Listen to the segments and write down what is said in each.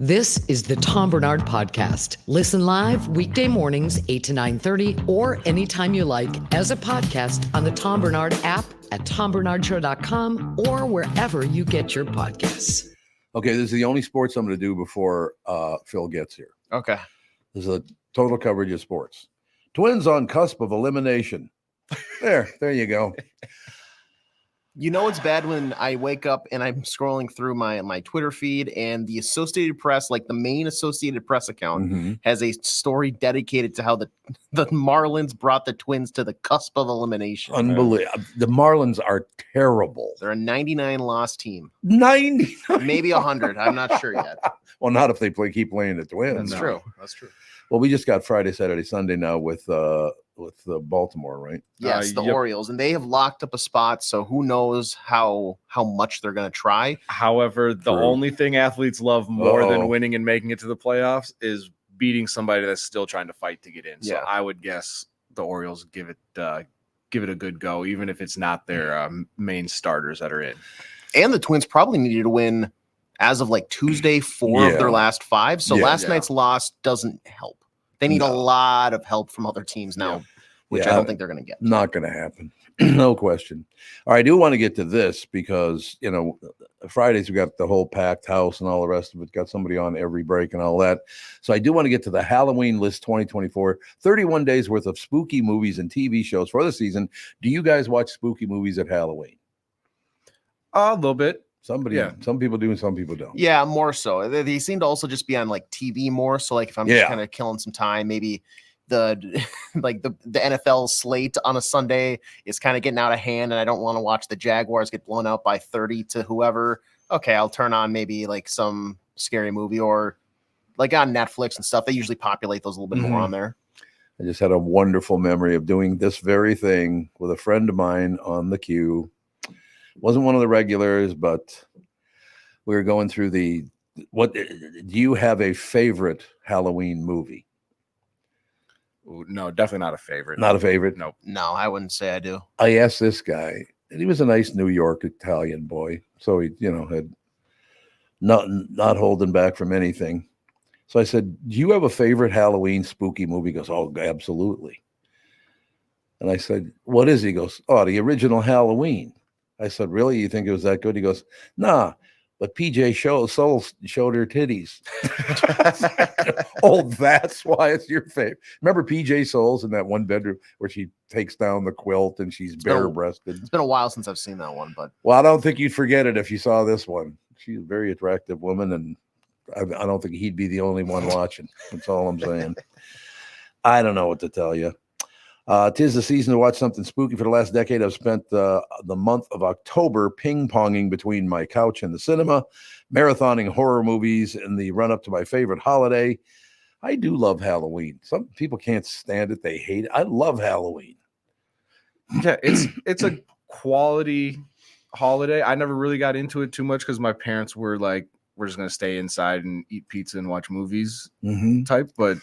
This is the Tom Barnard Podcast. Listen live weekday mornings, 8 to 9:30, or anytime you like as a podcast on the Tom Barnard app at tombarnardshow.com or wherever you get your podcasts. Okay, this is the only sports I'm going to do before Phil gets here. Okay. This is a total coverage of sports. Twins on cusp of elimination. There you go. You know it's bad when I wake up and I'm scrolling through my Twitter feed and the Associated Press, like the main Associated Press account, has a story dedicated to how the Marlins brought the Twins to the cusp of elimination. Unbelievable. The Marlins are terrible. They're a 99-loss team. 90? Maybe 100. I'm not sure yet. Well, not if they keep playing the Twins. That's true. That's true. Well, we just got Friday, Saturday, Sunday now with Baltimore, right? Yes, the Orioles, and they have locked up a spot, so who knows how much they're going to try. However, the only thing athletes love more than winning and making it to the playoffs is beating somebody that's still trying to fight to get in. So I would guess the Orioles give it a good go, even if it's not their main starters that are in. And the Twins probably needed to win as of like Tuesday, 4 of their last 5. So last night's loss doesn't help. They need a lot of help from other teams now, which I don't think they're going to get. Not going to happen. No question. All right, I do want to get to this because, Fridays we got the whole packed house and all the rest of it. Got somebody on every break and all that. So I do want to get to the Halloween list 2024, 31 days worth of spooky movies and TV shows for the season. Do you guys watch spooky movies at Halloween? A little bit. Some people do and some people don't. Yeah, more so. They seem to also just be on like TV more. So like if I'm just kind of killing some time, maybe the NFL slate on a Sunday is kind of getting out of hand and I don't want to watch the Jaguars get blown out by 30 to whoever. Okay, I'll turn on maybe like some scary movie or like on Netflix and stuff. They usually populate those a little bit more on there. I just had a wonderful memory of doing this very thing with a friend of mine on the queue. Wasn't one of the regulars, but we were going through do you have a favorite Halloween movie? No, definitely not a favorite. Not a favorite? Nope. No, I wouldn't say I do. I asked this guy, and he was a nice New York Italian boy. So he, had not holding back from anything. So I said, do you have a favorite Halloween spooky movie? He goes, oh, absolutely. And I said, what is it? He goes, oh, the original Halloween. I said, really? You think it was that good? He goes, nah, but PJ Soul showed her titties. Oh, that's why it's your favorite. Remember PJ Souls in that one bedroom where she takes down the quilt and she's bare-breasted? It's been a while since I've seen that one, but well, I don't think you'd forget it if you saw this one. She's a very attractive woman, and I don't think he'd be the only one watching. That's all I'm saying. I don't know what to tell you. 'Tis the season to watch something spooky. For the last decade, I've spent the month of October ping-ponging between my couch and the cinema, marathoning horror movies in the run-up to my favorite holiday. I do love Halloween. Some people can't stand it. They hate it. I love Halloween. Yeah, it's a quality holiday. I never really got into it too much because my parents were like, we're just going to stay inside and eat pizza and watch movies type, but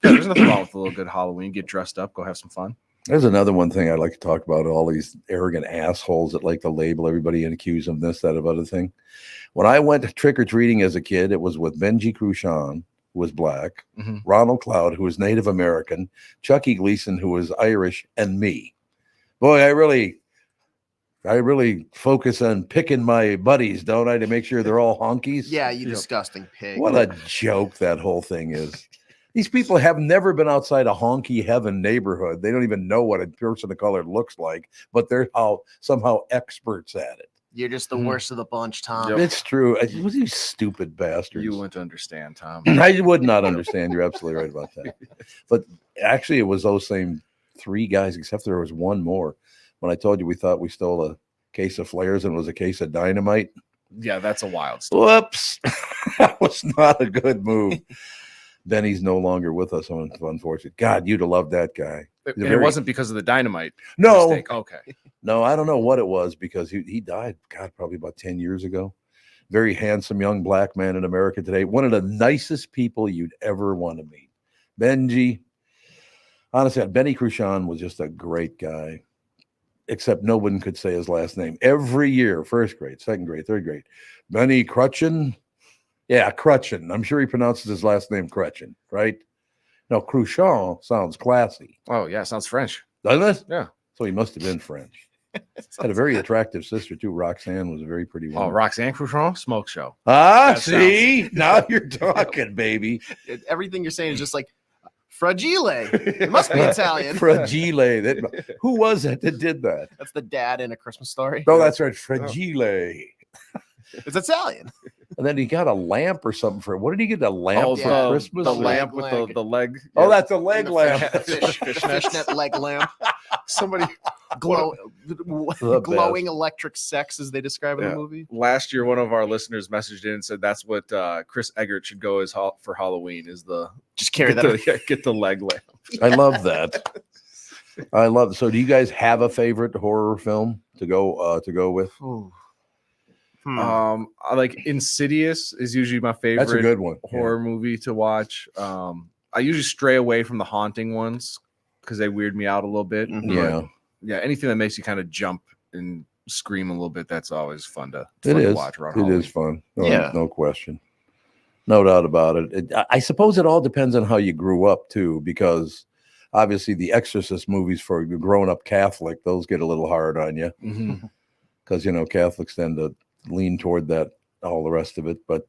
yeah, there's nothing wrong with a little good Halloween. Get dressed up, go have some fun. There's another one thing I'd like to talk about, all these arrogant assholes that like to label everybody and accuse them this, that, of other thing. When I went trick-or-treating as a kid, it was with Benji Cruchon, who was black, Ronald Cloud, who was Native American, Chucky Gleason, who was Irish, and me. Boy, I really focus on picking my buddies, don't I, to make sure they're all honkies? Yeah, you disgusting pig. What a joke that whole thing is. These people have never been outside a honky heaven neighborhood. They don't even know what a person of color looks like, but they're somehow experts at it. You're just the worst of the bunch, Tom. Yep. It's true. You stupid bastards. You wouldn't understand, Tom. I would not understand. You're absolutely right about that. But actually, it was those same 3 guys, except there was one more. When I told you we thought we stole a case of flares and it was a case of dynamite. Yeah, that's a wild story. Whoops. That was not a good move. Benny's no longer with us, unfortunately. God, you'd have loved that guy. It wasn't because of the dynamite. No. Mistake. Okay. No, I don't know what it was because he died, God, probably about 10 years ago. Very handsome young black man in America today. One of the nicest people you'd ever want to meet. Benji. Honestly, Benny Cruchon was just a great guy, except no one could say his last name. Every year, first grade, second grade, third grade. Benny Cruchon. Yeah, Crutchen. I'm sure he pronounces his last name Crutchen, right? No, Cruchon sounds classy. Oh yeah, sounds French. Doesn't it? Yeah. So he must have been French. Had a very attractive sister too. Roxanne was a very pretty woman. Oh, Roxanne Cruchon, smoke show. Ah, see? Now you're talking, baby. Everything you're saying is just like fragile. It must be Italian. Fragile. Who was it that did that? That's the dad in A Christmas Story. Oh, that's right. Fragile. It's Italian. And then he got a lamp or something for what did he get? A lamp for Christmas? The or- lamp with the leg. Oh, that's a leg lamp. Fishnet leg lamp. Somebody glowing electric sex, as they describe in the movie. Last year, one of our listeners messaged in and said that's what Chris Egert should go as for Halloween is the just carry get the leg lamp. I love that. So do you guys have a favorite horror film to go with? I like Insidious is usually my favorite. That's a good one. Horror movie to watch. I usually stray away from the haunting ones because they weird me out a little bit. Yeah. Yeah, anything that makes you kind of jump and scream a little bit, that's always fun to watch around It Halloween. is fun. No question. No doubt about it. I suppose it all depends on how you grew up too, because obviously the Exorcist movies for a grown-up Catholic, those get a little hard on you because Catholics tend to lean toward that, all the rest of it. But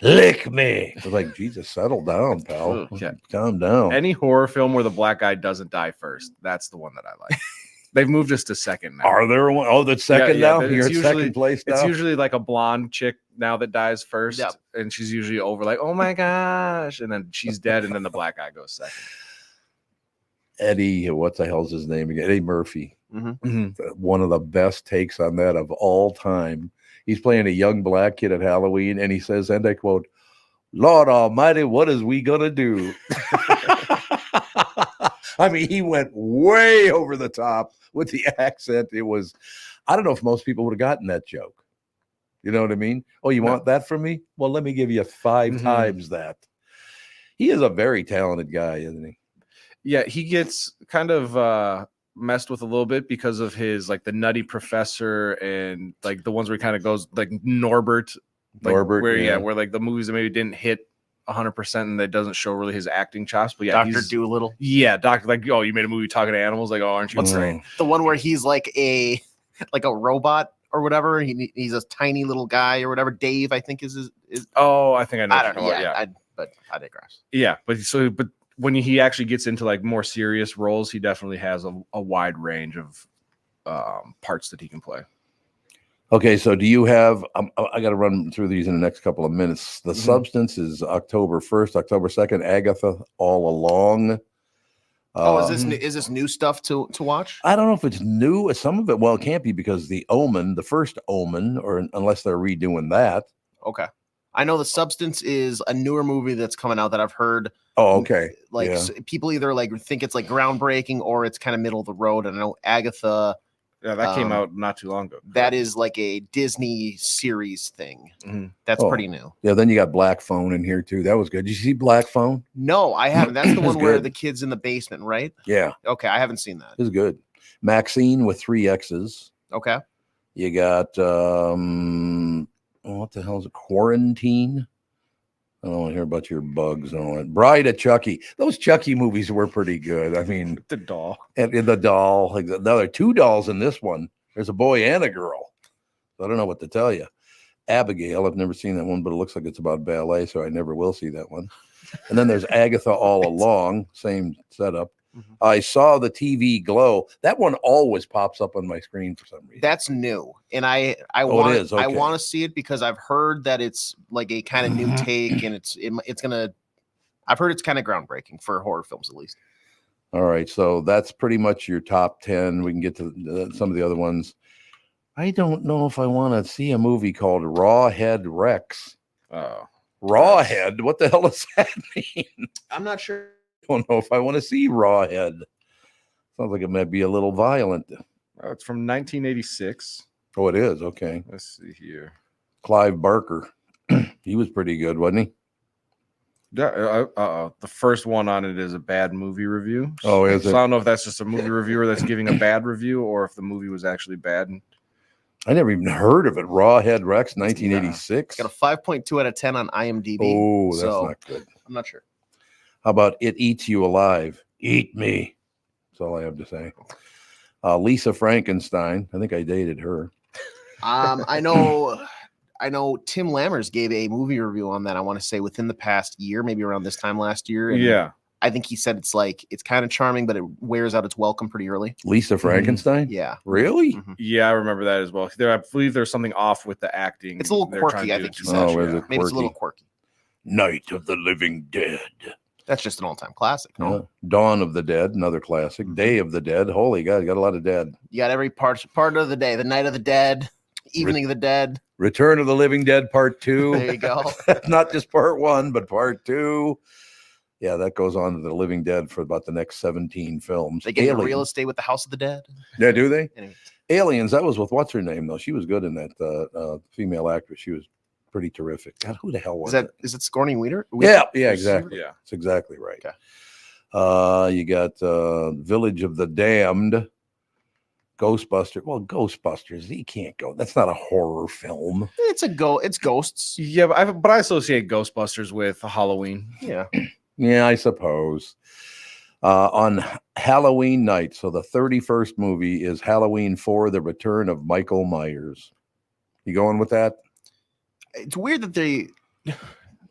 lick me. It's like, Jesus, settle down, pal. Okay. Calm down. Any horror film where the black guy doesn't die first, that's the one that I like. They've moved us to second now. Are there one? Oh, that's second now? You're at second place now? It's usually like a blonde chick now that dies first. Yep. And she's usually over like, oh my gosh. And then she's dead. And then the black guy goes second. Eddie, what the hell's his name again? Eddie Murphy. One of the best takes on that of all time. He's playing a young black kid at Halloween, and he says, and I quote, "Lord Almighty, what is we gonna do?" I mean, he went way over the top with the accent. It was, I don't know if most people would have gotten that joke. You know what I mean? Oh, you want that from me? Well, let me give you 5 times that. He is a very talented guy, isn't he? Yeah, he gets kind of messed with a little bit because of his like the Nutty Professor and like the ones where he kind of goes like Norbert, where like the movies that maybe didn't hit 100% and that doesn't show really his acting chops. But yeah, Dr. Dolittle. Yeah, Doctor, like, oh, you made a movie talking to animals, like, oh, aren't you great? The one where he's like a robot or whatever. He's a tiny little guy or whatever. Dave, I think is. Oh, I think I know. I don't know. Yeah, but I digress. Yeah, but when he actually gets into like more serious roles, he definitely has a wide range of parts that he can play. Okay, so do you have? I got to run through these in the next couple of minutes. The Substance is October 1st, October 2nd. Agatha, All Along. Is this new stuff to watch? I don't know if it's new. Some of it, well, it can't be because the first Omen, or unless they're redoing that. Okay. I know The Substance is a newer movie that's coming out that I've heard. Oh, okay. People either like think it's like groundbreaking or it's kind of middle of the road. And I know Agatha. Yeah, that came out not too long ago. That is like a Disney series thing. That's pretty new. Yeah, then you got Black Phone in here too. That was good. Did you see Black Phone? No, I haven't. That's the one where the kid's in the basement, right? Yeah. Okay, I haven't seen that. It was good. Maxine with 3 X's. Okay. You got what the hell is it? Quarantine. I don't want to hear about your bugs and all that. Bride of Chucky. Those Chucky movies were pretty good. I mean, the doll. And the doll. Like there are 2 dolls in this one. There's a boy and a girl. So I don't know what to tell you. Abigail. I've never seen that one, but it looks like it's about ballet, so I never will see that one. And then there's Agatha All Along. Same setup. I saw the TV Glow. That one always pops up on my screen for some reason. That's new, and I want to see it because I've heard that it's like a kind of new take, and it's gonna. I've heard it's kind of groundbreaking for horror films, at least. All right, so that's pretty much your top 10. We can get to some of the other ones. I don't know if I want to see a movie called Rawhead Rex. Rawhead? What the hell does that mean? I'm not sure. I don't know if I want to see Rawhead. Sounds like it might be a little violent. It's from 1986. Oh, it is? Okay. Let's see here. Clive Barker. He was pretty good, wasn't he? Yeah. The first one on it is a bad movie review. Oh, is it? So I don't know if that's just a movie reviewer that's giving a bad review or if the movie was actually bad. I never even heard of it. Rawhead Rex, 1986. Got a 5.2 out of 10 on IMDb. Oh, that's not good. I'm not sure. How about It Eats You Alive? Eat me. That's all I have to say. Lisa Frankenstein. I think I dated her. I know Tim Lammers gave a movie review on that. I want to say within the past year, maybe around this time last year. And Yeah. I think he said it's kind of charming, but it wears out its welcome pretty early. Lisa Frankenstein? Yeah. Really? Mhm. Yeah, I remember that as well. I believe there's something off with the acting. It's a little They're trying quirky, to I do think too he much. said. Oh, is it Maybe it's a little quirky? quirky. Night of the Living Dead. That's just an all-time classic. No? Yeah. Dawn of the Dead, another classic. Mhm. Day of the Dead. Holy God, you got a lot of dead. You got every part of the day. The Night of the Dead, Evening of the Dead. Return of the Living Dead Part 2. There you go. Not just Part 1, but Part 2. Yeah, that goes on to the Living Dead for about the next 17 films. They get into real estate with the House of the Dead. Yeah, do they? Anyway. Aliens, that was with what's her name, though? She was good in that female actress. She was pretty terrific. God, who the hell was it? Is it Sigourney Weaver? Yeah, exactly. Yeah. That's exactly right. Okay. You got Village of the Damned, Ghostbusters. Well, Ghostbusters, you can't go. That's not a horror film. It's ghosts. Yeah, but I associate Ghostbusters with Halloween. Yeah. Yeah, I suppose. On Halloween night, so the 31st movie is Halloween 4, The Return of Michael Myers. You going with that? It's weird that they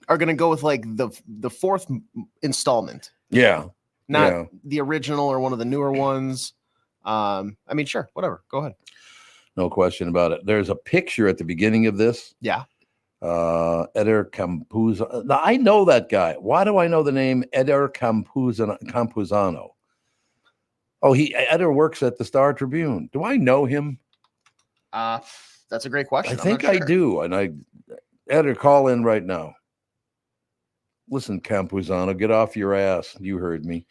are going to go with like the fourth installment. Yeah. Not the original or one of the newer ones. I mean, sure, whatever. Go ahead. No question about it. There's a picture at the beginning of this. Yeah. Eder Campuzano. Now, I know that guy. Why do I know the name Eder Campuzano? Oh, Eder works at the Star Tribune. Do I know him? That's a great question. I think I do. And Eder, call in right now. Listen, Campuzano, get off your ass. You heard me.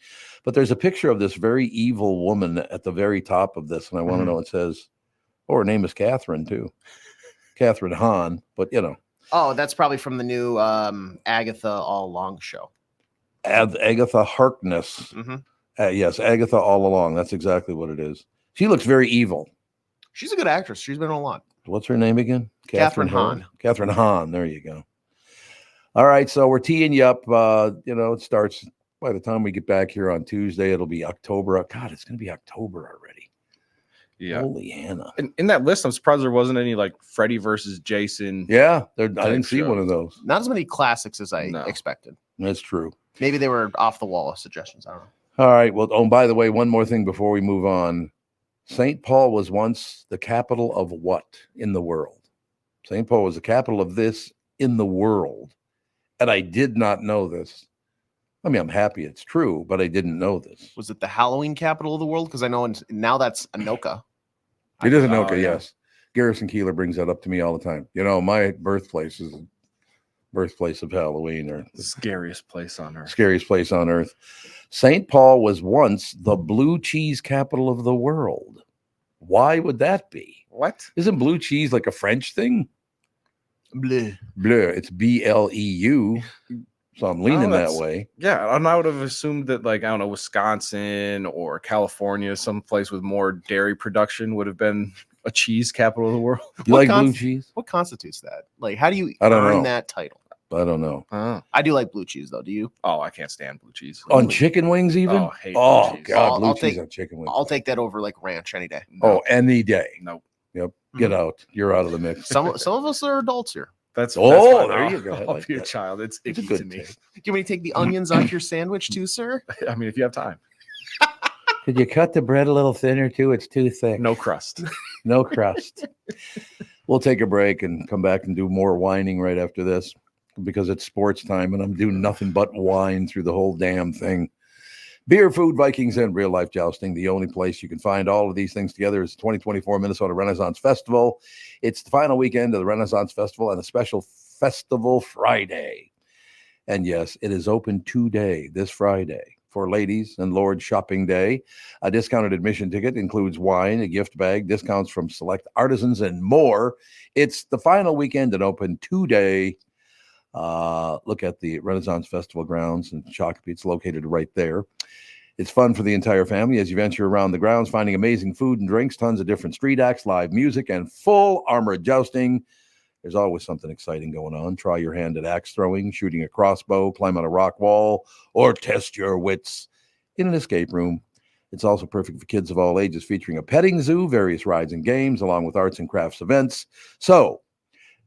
But there's a picture of this very evil woman at the very top of this. And I want to know, it says, her name is Catherine, too. Catherine Hahn, but Oh, that's probably from the new Agatha All Along show. Agatha Harkness. Mm-hmm. Yes, Agatha All Along. That's exactly what it is. She looks very evil. She's a good actress. She's been in a lot. What's her name again? Catherine Hahn. Catherine Hahn. There you go. All right, so we're teeing you up. It starts by the time we get back here on Tuesday. It'll be October. God, it's going to be October already. Yeah. Holy Hannah. And in that list, I'm surprised there wasn't any like Freddy versus Jason. Yeah, I didn't see one of those. Not as many classics as I expected. That's true. Maybe they were off the wall suggestions. I don't know. All right. Well, by the way, one more thing before we move on. St. Paul was once the capital of what in the world? St. Paul was the capital of this in the world. And I did not know this. I mean, I'm happy it's true, but I didn't know this. Was it the Halloween capital of the world? Because I know now that's Anoka. It is Anoka, yeah. yes. Garrison Keeler brings that up to me all the time. My birthplace is the birthplace of Halloween, or The scariest place on earth. scariest place on earth. St. Paul was once the blue cheese capital of the world. Why would that be? What? Isn't blue cheese like a French thing? Bleh. Bleu. It's BLEU. So I'm leaning that that's- way. Yeah, and I would have assumed that, like, I don't know, Wisconsin or California, someplace with more dairy production would have been a cheese capital of the world. You like blue cheese? What constitutes that? Like, how do you I don't earn know. that title? I don't know. I do like blue cheese, though. Do you? Oh, I can't stand blue cheese. On chicken wings, even? Oh, I hate Oh, blue cheese. God, blue I'll cheese take- on chicken wings. I'll take that over like ranch any day. Oh, any day. Nope. Yep. Get out. You're out of the mix. Some of us are adults here. That's Oh, fine. there I'll- you go. I I'll like be a that. child. It's It's a icky good to me. take. Do you want me to take the onions off your sandwich too, sir? I mean, if you have time. Could you cut the bread a little thinner too? It's too thick. No crust. No crust. We'll take a break and come back and do more whining right after this because it's sports time and I'm doing nothing but whine through the whole damn thing. Beer, food, Vikings, and real life jousting. The only place you can find all of these things together is the 2024 Minnesota Renaissance Festival. It's the final weekend of the Renaissance Festival and a special Festival Friday. And yes, it is open today, this Friday, for ladies and Lord Shopping Day. A discounted admission ticket includes wine, a gift bag, discounts from select artisans, and more. It's the final weekend and open today. Look at the Renaissance Festival grounds in Shakopee. It's located right there. It's fun for the entire family as you venture around the grounds, finding amazing food and drinks, tons of different street acts, live music, and full armor jousting. There's always something exciting going on. Try your hand at axe throwing, shooting a crossbow, climb on a rock wall, or test your wits in an escape room. It's also perfect for kids of all ages, featuring a petting zoo, various rides and games, along with arts and crafts events. So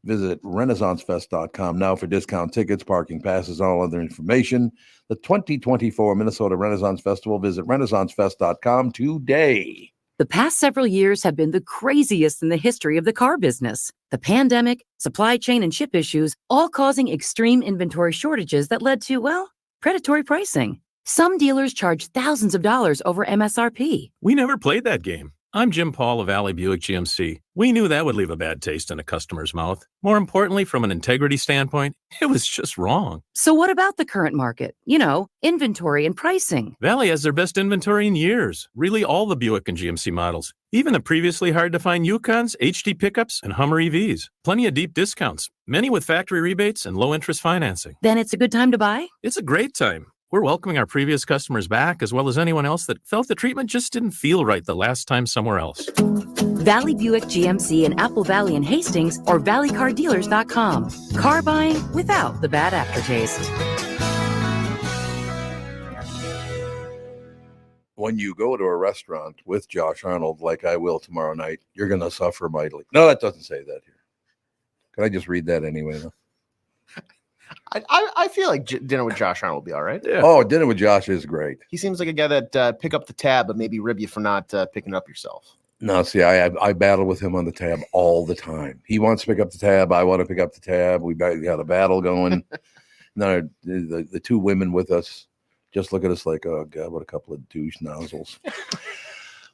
visit RenaissanceFest.com now for discount tickets, parking passes, and all other information. The 2024 Minnesota Renaissance Festival. Visit RenaissanceFest.com today. The past several years have been the craziest in the history of the car business. The pandemic, supply chain, and chip issues, all causing extreme inventory shortages that led to, well, predatory pricing. Some dealers charge thousands of dollars over MSRP. We never played that game. I'm Jim Paul of Valley Buick GMC. We knew that would leave a bad taste in a customer's mouth. More importantly, from an integrity standpoint, it was just wrong. So what about the current market? You know, inventory and pricing. Valley has their best inventory in years. Really all the Buick and GMC models. Even the previously hard-to-find Yukons, HD pickups, and Hummer EVs. Plenty of deep discounts. Many with factory rebates and low-interest financing. Then it's a good time to buy? It's a great time. We're welcoming our previous customers back, as well as anyone else that felt the treatment just didn't feel right the last time somewhere else. Valley Buick GMC in Apple Valley and Hastings or valleycardealers.com. Car buying without the bad aftertaste. When you go to a restaurant with Josh Arnold, like I will tomorrow night, you're going to suffer mightily. No, that doesn't say that here. Can I just read that anyway, though? I feel like dinner with Josh Arnold will be all right. Yeah. Oh, dinner with Josh is great. He seems like a guy that pick up the tab, but maybe rib you for not picking it up yourself. No, see, I battle with him on the tab all the time. He wants to pick up the tab. I want to pick up the tab. We got a battle going. No, the two women with us just look at us like, oh, God, what a couple of douche nozzles.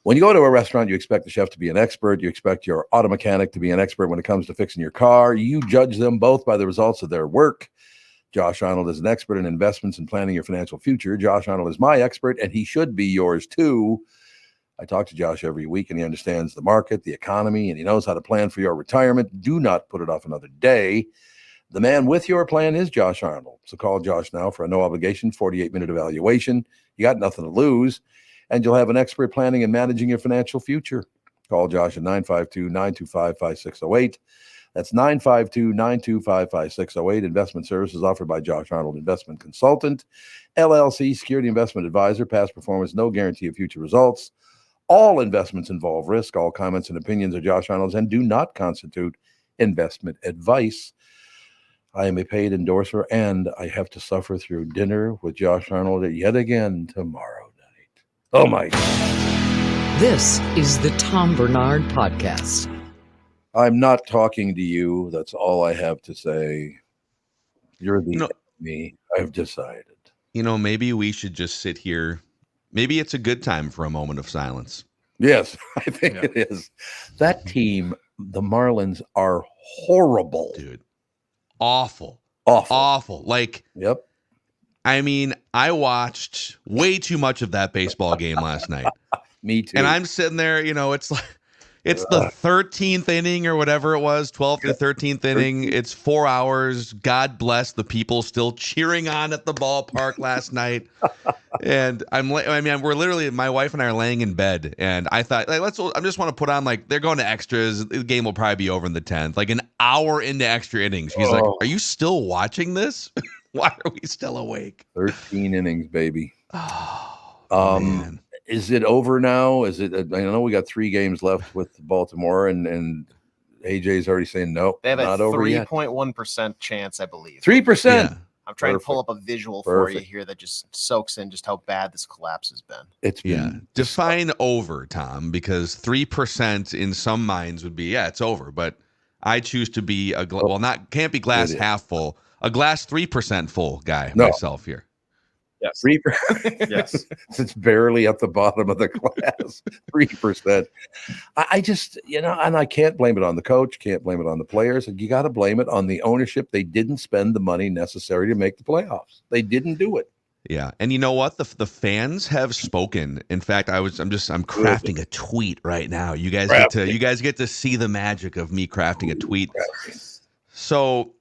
When you go to a restaurant, you expect the chef to be an expert. You expect your auto mechanic to be an expert when it comes to fixing your car. You judge them both by the results of their work. Josh Arnold is an expert in investments and planning your financial future. Josh Arnold is my expert, and he should be yours too. I talk to Josh every week, and he understands the market, the economy, and he knows how to plan for your retirement. Do not put it off another day. The man with your plan is Josh Arnold. So call Josh now for a no-obligation 48-minute evaluation. You got nothing to lose, and you'll have an expert planning and managing your financial future. Call Josh at 952-925-5608. That's 952-925-5608. Investment services offered by Josh Arnold Investment Consultant, LLC, Security Investment Advisor. Past performance, no guarantee of future results. All investments involve risk. All comments and opinions are Josh Arnold's and do not constitute investment advice. I am a paid endorser, and I have to suffer through dinner with Josh Arnold yet again tomorrow night. Oh, my God. This is the Tom Barnard Podcast. I'm not talking to you. That's all I have to say. You're the enemy. I've decided. You know, maybe we should just sit here. Maybe it's a good time for a moment of silence. Yes, I think it is. That team, the Marlins, are horrible. Dude. Awful. Like, yep. I mean, I watched way too much of that baseball game last night. Me too. And I'm sitting there, you know, it's like, it's the 13th inning or whatever it was, 12th to 13th inning. It's 4 hours. God bless the people still cheering on at the ballpark last night. And we're literally, my wife and I are laying in bed, and I thought, like, I just want to put on, like, they're going to extras. The game will probably be over in the 10th, like an hour into extra innings. She's like, are you still watching this? Why are we still awake? 13 innings, baby. Oh, man. Is it over now? Is it? I know we got 3 games left with Baltimore, and AJ's already saying no. They have not a over yet. 3.1% chance, I believe. 3%. Yeah. I'm trying to pull up a visual for you here that just soaks in just how bad this collapse has been. It's been define over, Tom, because 3% in some minds would be it's over. But I choose to be can't be glass half full, a glass 3% full guy myself here. Yes. 3%. Yes. It's barely at the bottom of the class. 3%. I just, and I can't blame it on the coach, can't blame it on the players. You got to blame it on the ownership. They didn't spend the money necessary to make the playoffs. They didn't do it. Yeah. And you know what? The fans have spoken. In fact, I'm crafting a tweet right now. You guys get to see the magic of me crafting a tweet. So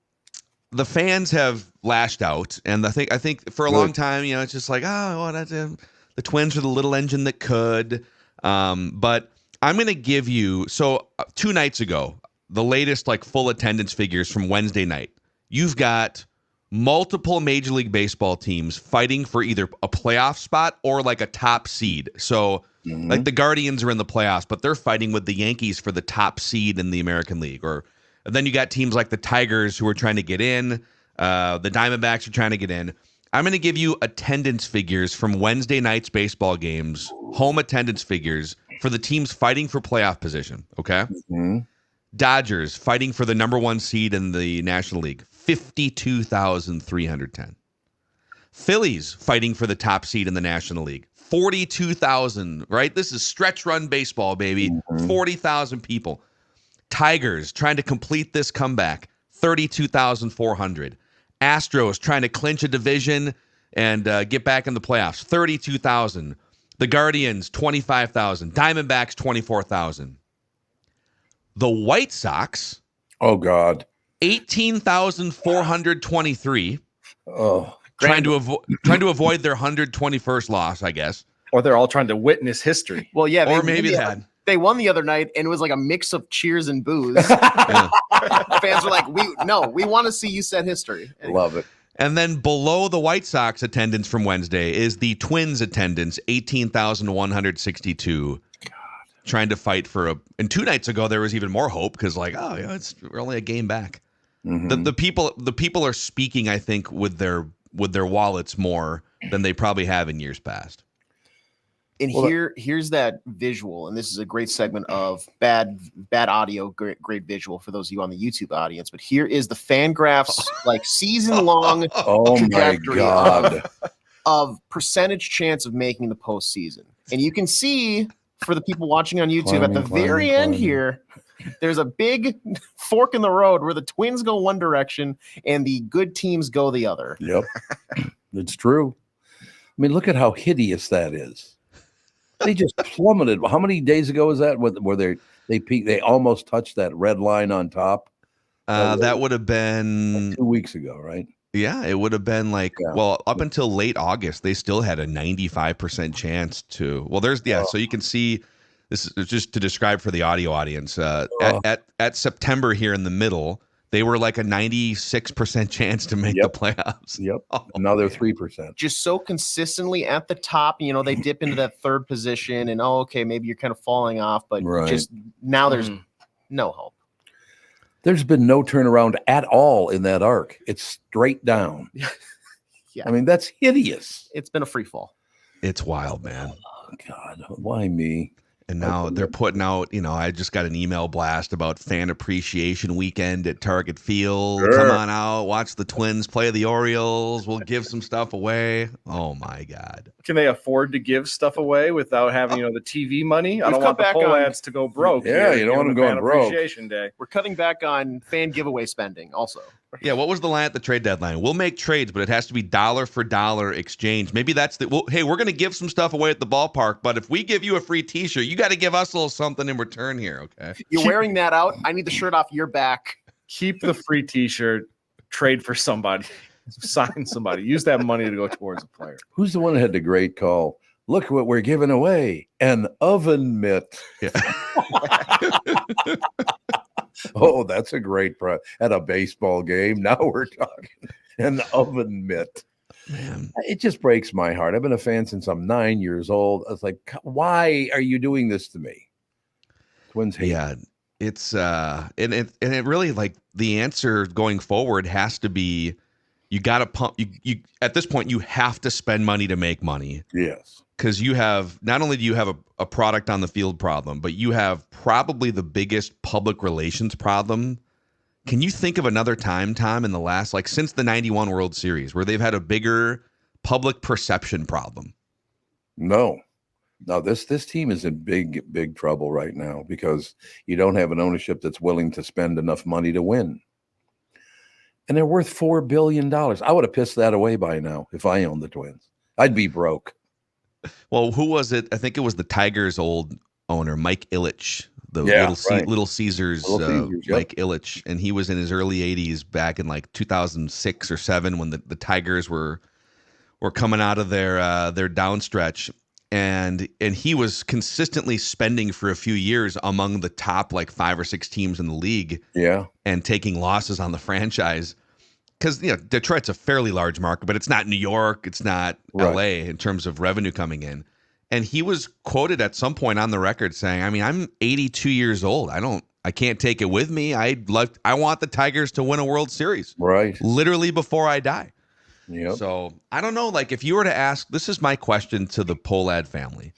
the fans have lashed out, and I think for a long time, it's just like, that's The Twins are the little engine that could. But I'm going to give you, 2 nights ago, the latest like full attendance figures from Wednesday night. You've got multiple Major League Baseball teams fighting for either a playoff spot or like a top seed. So like the Guardians are in the playoffs, but they're fighting with the Yankees for the top seed in the American League. Or then you got teams like the Tigers who are trying to get in. The Diamondbacks are trying to get in. I'm going to give you attendance figures from Wednesday night's baseball games, home attendance figures for the teams fighting for playoff position. Okay. Dodgers fighting for the number 1 seed in the National League, 52,310. Phillies fighting for the top seed in the National League, 42,000, right? This is stretch run baseball, baby. 40,000 people. Tigers trying to complete this comeback, 32,400. Astros trying to clinch a division and get back in the playoffs, 32,000. The Guardians, 25,000. Diamondbacks, 24,000. The White Sox, oh God, 18,423. Oh, trying to avoid their 121st loss, I guess. Or they're all trying to witness history. Well, yeah, Or maybe that. They won the other night, and it was like a mix of cheers and boos. Fans were like, we want to see you set history. Love it. And then below the White Sox attendance from Wednesday is the Twins attendance, 18,162. Trying to fight for and 2 nights ago there was even more hope because we're only a game back. The people are speaking, I think, with their wallets more than they probably have in years past. And here's that visual, and this is a great segment of bad audio, great visual for those of you on the YouTube audience. But here is the Fangraphs like season-long trajectory of percentage chance of making the postseason, and you can see. For the people watching on YouTube, at the very end here, there's a big fork in the road where the Twins go one direction and the good teams go the other. Yep, it's true. I mean, look at how hideous that is. They just plummeted. How many days ago was that? Where they peaked? They almost touched that red line on top. That would have been 2 weeks ago, right? Yeah, it would have been up until late August, they still had a 95% chance to. Well, so you can see this is just to describe for the audio audience. At September here in the middle, they were like a 96% chance to make the playoffs. Yep. Now they're 3%. Just so consistently at the top, they dip into that third position and maybe you're kind of falling off, but just now there's no hope. There's been no turnaround at all in that arc. It's straight down. Yeah. I mean, that's hideous. It's been a free fall. It's wild, man. Oh, God. Why me? And now they're putting out, I just got an email blast about fan appreciation weekend at Target Field. Sure. Come on out, watch the Twins play the Orioles. We'll give some stuff away. Oh, my God. Can they afford to give stuff away without having, the TV money? I don't want the Pohlads to go broke. Yeah, you don't want them going broke. Appreciation Day. We're cutting back on fan giveaway spending also. Yeah, what was the line at the trade deadline? We'll make trades, but it has to be dollar for dollar exchange. Maybe that's hey, we're going to give some stuff away at the ballpark, but if we give you a free T-shirt, you got to give us a little something in return here, okay? You're wearing that out. I need the shirt off your back. Keep the free T-shirt. Trade for somebody. Sign somebody. Use that money to go towards a player. Who's the one that had the great call? Look what we're giving away. An oven mitt. Yeah. Oh, that's a great prize at a baseball game. Now we're talking an oven mitt. Man, it just breaks my heart. I've been a fan since I'm 9 years old. I was like, why are you doing this to me? Twins hate. Yeah, it's and it really, like, the answer going forward has to be you got to pump. You at this point you have to spend money to make money. Yes. Because you have, not only do you have a product on the field problem, but you have probably the biggest public relations problem. Can you think of another time, Tom, in the last, since the 91 World Series, where they've had a bigger public perception problem? No. No, this team is in big trouble right now because you don't have an ownership that's willing to spend enough money to win. And they're worth $4 billion. I would have pissed that away by now if I owned the Twins. I'd be broke. Well, who was it? I think it was the Tigers' old owner, Mike Ilitch, the Little Caesars, Mike Ilitch, and he was in his early 80s back in 2006 or 7 when the Tigers were coming out of their downstretch. and he was consistently spending for a few years among the top like 5 or 6 teams in the league. Yeah. And taking losses on the franchise. Because, you know, Detroit's a fairly large market, but it's not New York. It's not LA in terms of revenue coming in. And he was quoted at some point on the record saying, I mean, I'm 82 years old. I can't take it with me. I want the Tigers to win a World Series. Right. Literally before I die. Yep. So I don't know. Like, if you were to ask, this is my question to the Pohlad family.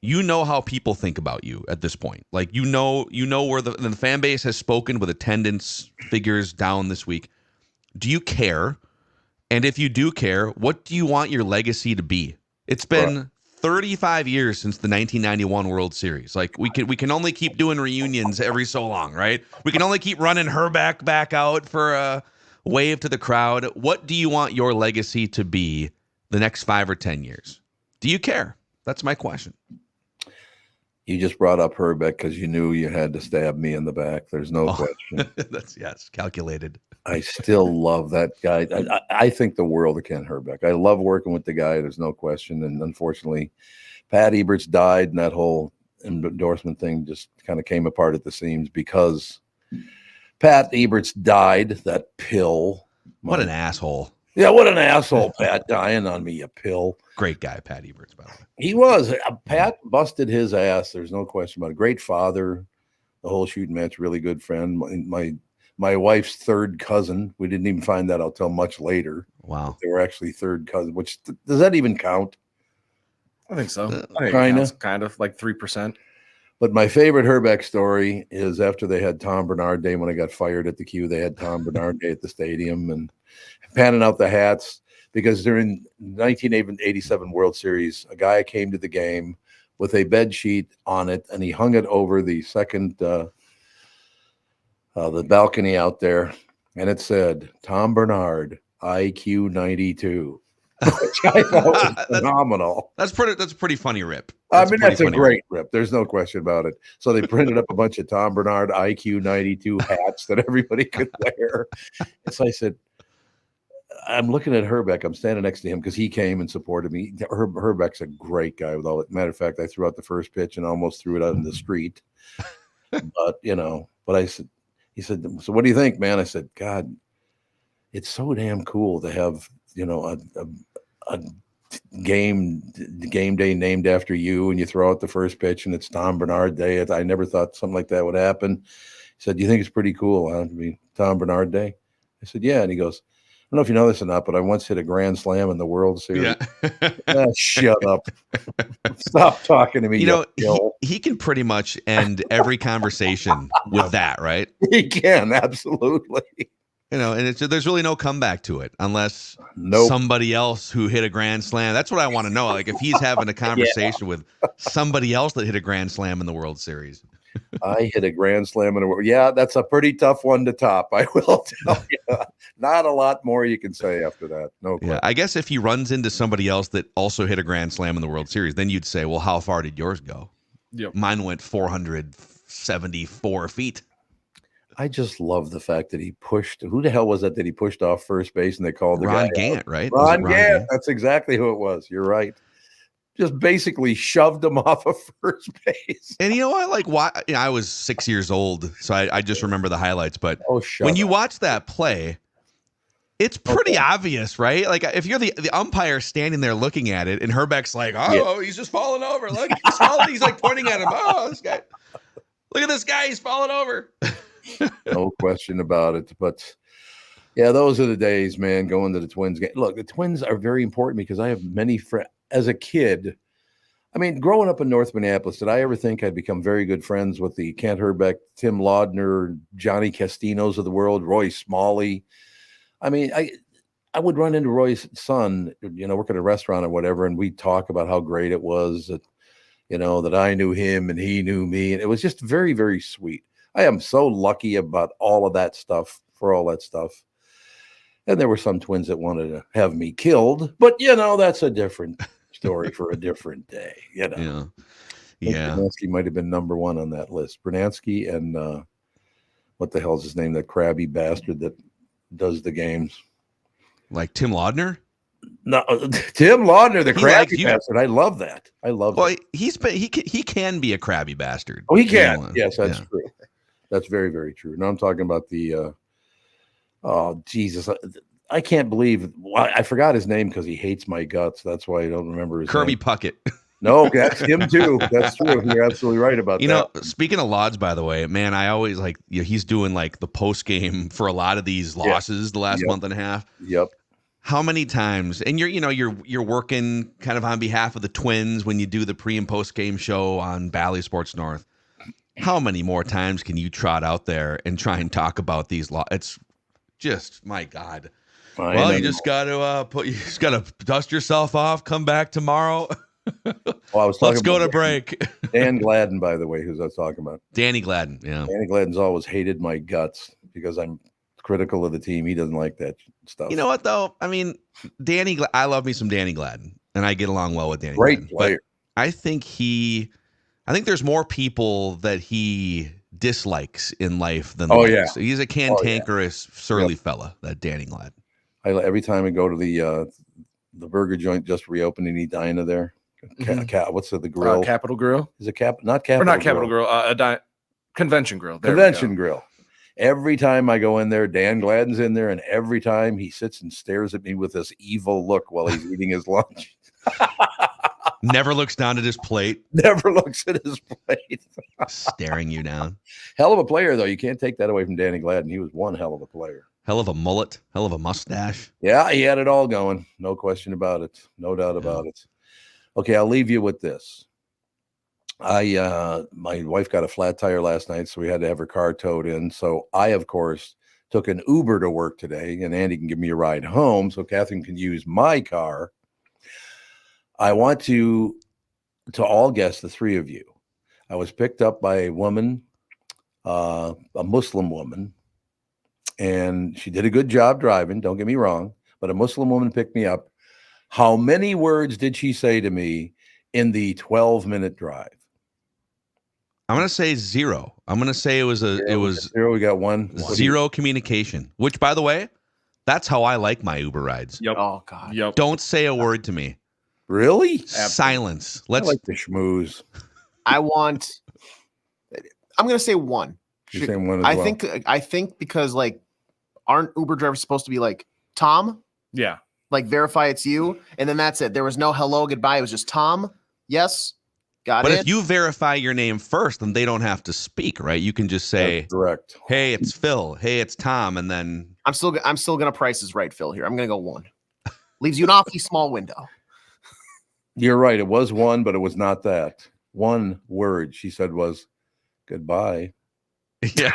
You know how people think about you at this point. Like, you know where the fan base has spoken with attendance figures down this week. Do you care? And if you do care, what do you want your legacy to be? It's been 35 years since the 1991 World Series. Like, we can only keep doing reunions every so long, right? We can only keep running Herbeck back out for a wave to the crowd. What do you want your legacy to be the next 5 or 10 years? Do you care? That's my question. You just brought up Herbeck because you knew you had to stab me in the back. There's no question. That's calculated. I still love that guy. I think the world of Ken Herbeck. I love working with the guy. There's no question. And unfortunately, Pat Eberts died, and that whole endorsement thing just kind of came apart at the seams because Pat Eberts died. That pill. What an asshole. Yeah, what an asshole, Pat, dying on me, you pill. Great guy, Pat Eberts, by the way. He was. Pat busted his ass. There's no question about it. Great father. The whole shooting match, really good friend. My wife's third cousin. We didn't even find that out till much later. Wow. They were actually third cousins, which does that even count? I think so. Kind of like 3%. But my favorite Herbeck story is after they had Tom Bernard Day when I got fired at the Q, they had Tom Bernard Day at the stadium and panning out the hats because during 1987 World Series, a guy came to the game with a bed sheet on it and he hung it over the second the balcony out there, and it said Tom Bernard IQ 92, which I thought was phenomenal. That's a pretty funny rip. That's a great rip. There's no question about it. So they printed up a bunch of Tom Bernard IQ 92 hats that everybody could wear. And so I said, I'm looking at Herbeck. I'm standing next to him because he came and supported me. Herbeck's a great guy. With all that. Matter of fact, I threw out the first pitch and almost threw it out in the street. But I said, he said, so what do you think, man? I said, God, it's so damn cool to have, a game day named after you, and you throw out the first pitch and it's Tom Bernard Day. I never thought something like that would happen. He said, do you think it's pretty cool, huh, to be Tom Bernard Day? I said, yeah. And he goes, I don't know if you know this or not, but I once hit a grand slam in the World Series. Yeah. Shut up. Stop talking to me. He can pretty much end every conversation with that, right? He can, absolutely. And there's really no comeback to it unless somebody else who hit a grand slam. That's what I want to know. Like if he's having a conversation with somebody else that hit a grand slam in the World Series. I hit a grand slam in a world. Yeah, that's a pretty tough one to top. I will tell you. Not a lot more you can say after that. No question. Yeah, I guess if he runs into somebody else that also hit a grand slam in the World Series, then you'd say, well, how far did yours go? Yep. Mine went 474 feet. I just love the fact that he pushed. Who the hell was that he pushed off first base and they called the Ron guy Gant, out? right? Ron Gant. That's exactly who it was. You're right. Just basically shoved him off of first base. And you know what? Like, why? I was 6 years old, so I just remember the highlights. But when you watch that play, it's pretty obvious, right? Like, if you're the umpire standing there looking at it, and Herbeck's like, he's just falling over. Look, he's falling. He's like pointing at him. Oh, this guy. Look at this guy. He's falling over. No question about it. But yeah, those are the days, man, going to the Twins game. Look, the Twins are very important because I have many friends. As a kid, I mean, growing up in North Minneapolis, did I ever think I'd become very good friends with the Kent Herbeck, Tim Laudner, Johnny Castinos of the world, Roy Smalley? I mean, I would run into Roy's son, work at a restaurant or whatever, and we'd talk about how great it was that, that I knew him and he knew me. And it was just very, very sweet. I am so lucky about all of that stuff, for all that stuff. And there were some Twins that wanted to have me killed, but that's a different story for a different day. Yeah. Bernansky might have been number one on that list. Bernansky and what the hell's his name? That crabby bastard that does the games. Like Tim Laudner? No, Tim Laudner, the He crabby likes you. bastard. I love that. I love Well, that. he can be a crabby bastard. Oh, he can. Anyone. Yes, that's Yeah. true. That's very, very true. Now I'm talking about the. Oh Jesus! I can't believe I forgot his name because he hates my guts. That's why I don't remember his Kirby name. Puckett. No, that's him too. That's true. You're absolutely right about You that. know, speaking of Lauds, by the way, man, I always like he's doing like the post game for a lot of these losses the last month and a half. Yep. How many times? And you're working kind of on behalf of the Twins when you do the pre and post game show on Bally Sports North. How many more times can you trot out there and try and talk about these It's just, my God. You just got to dust yourself off. Come back tomorrow. Let's go to break. Dan Gladden, by the way, who's I was talking about. Danny Gladden. Yeah. Danny Gladden's always hated my guts because I'm critical of the team. He doesn't like that stuff. You know what though? I mean, I love me some Danny Gladden, and I get along well with Danny. Great Gladden, player. But I think there's more people that he dislikes in life than likes. Yeah. So he's a cantankerous, surly fella, that Danny Gladden. Every time I go to the burger joint just reopened in Edina there. What's the grill? Capitol Grill. Is it not Capitol? Or not Capitol Grill. Convention Grill. There Convention Grill. Every time I go in there, Dan Gladden's in there, and every time he sits and stares at me with this evil look while he's eating his lunch. Never looks down at his plate. Never looks at his plate. Staring you down. Hell of a player, though. You can't take that away from Danny Gladden. He was one hell of a player. Hell of a mullet. Hell of a mustache. Yeah, he had it all going. No question about it. No doubt about it. Okay, I'll leave you with this. My wife got a flat tire last night, so we had to have her car towed in. So I, of course, took an Uber to work today, and Andy can give me a ride home so Catherine can use my car. I want to all guests, the three of you. I was picked up by a woman, a Muslim woman, and she did a good job driving. Don't get me wrong, but a Muslim woman picked me up. How many words did she say to me in the 12-minute drive? I'm going to say 0. I'm going to say it was 0. We got one. Zero communication, which, by the way, that's how I like my Uber rides. Yep. Oh, God. Yep. Don't say a word to me. Really? Silence. I like the schmooze. I'm going to say 1. You're saying 1 as well. I think because like, aren't Uber drivers supposed to be like, Tom? Yeah. Like verify it's you, and then that's it. There was no hello, goodbye. It was just Tom. Yes, got it. But if you verify your name first, then they don't have to speak, right? You can just say, That's correct. "Hey, it's Phil. Hey, it's Tom," and then I'm still gonna price is right, Phil. Here, I'm gonna go 1. Leaves you an awfully small window. You're right. It was 1, but it was not that. 1 word she said was goodbye. yeah.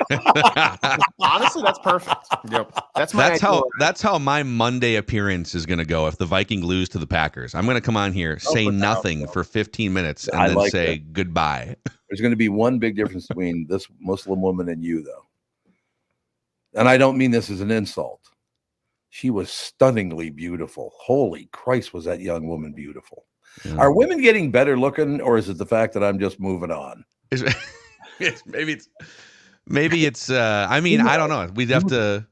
Honestly, that's perfect. Yep. That's how my Monday appearance is going to go if the Viking lose to the Packers. I'm going to come on here, say nothing for 15 minutes, and then say goodbye. There's going to be one big difference between this Muslim woman and you, though. And I don't mean this as an insult. She was stunningly beautiful. Holy Christ, was that young woman beautiful. Yeah. Are women getting better looking, or is it the fact that I'm just moving on? Maybe it's I mean, I don't know. We'd have to.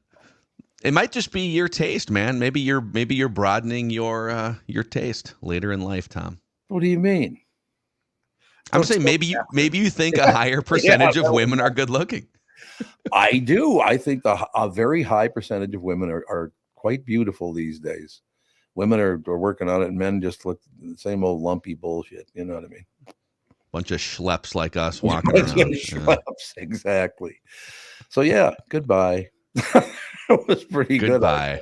It might just be your taste, man. Maybe you're broadening your taste later in life, Tom. What do you mean? I'm saying maybe you think a higher percentage of women are good looking. I do. I think a very high percentage of women are quite beautiful these days. Women are working on it, and men just look the same old lumpy bullshit. You know what I mean? Bunch of schleps like us walking around. Schleps, exactly. So yeah, goodbye. It was pretty good. Goodbye.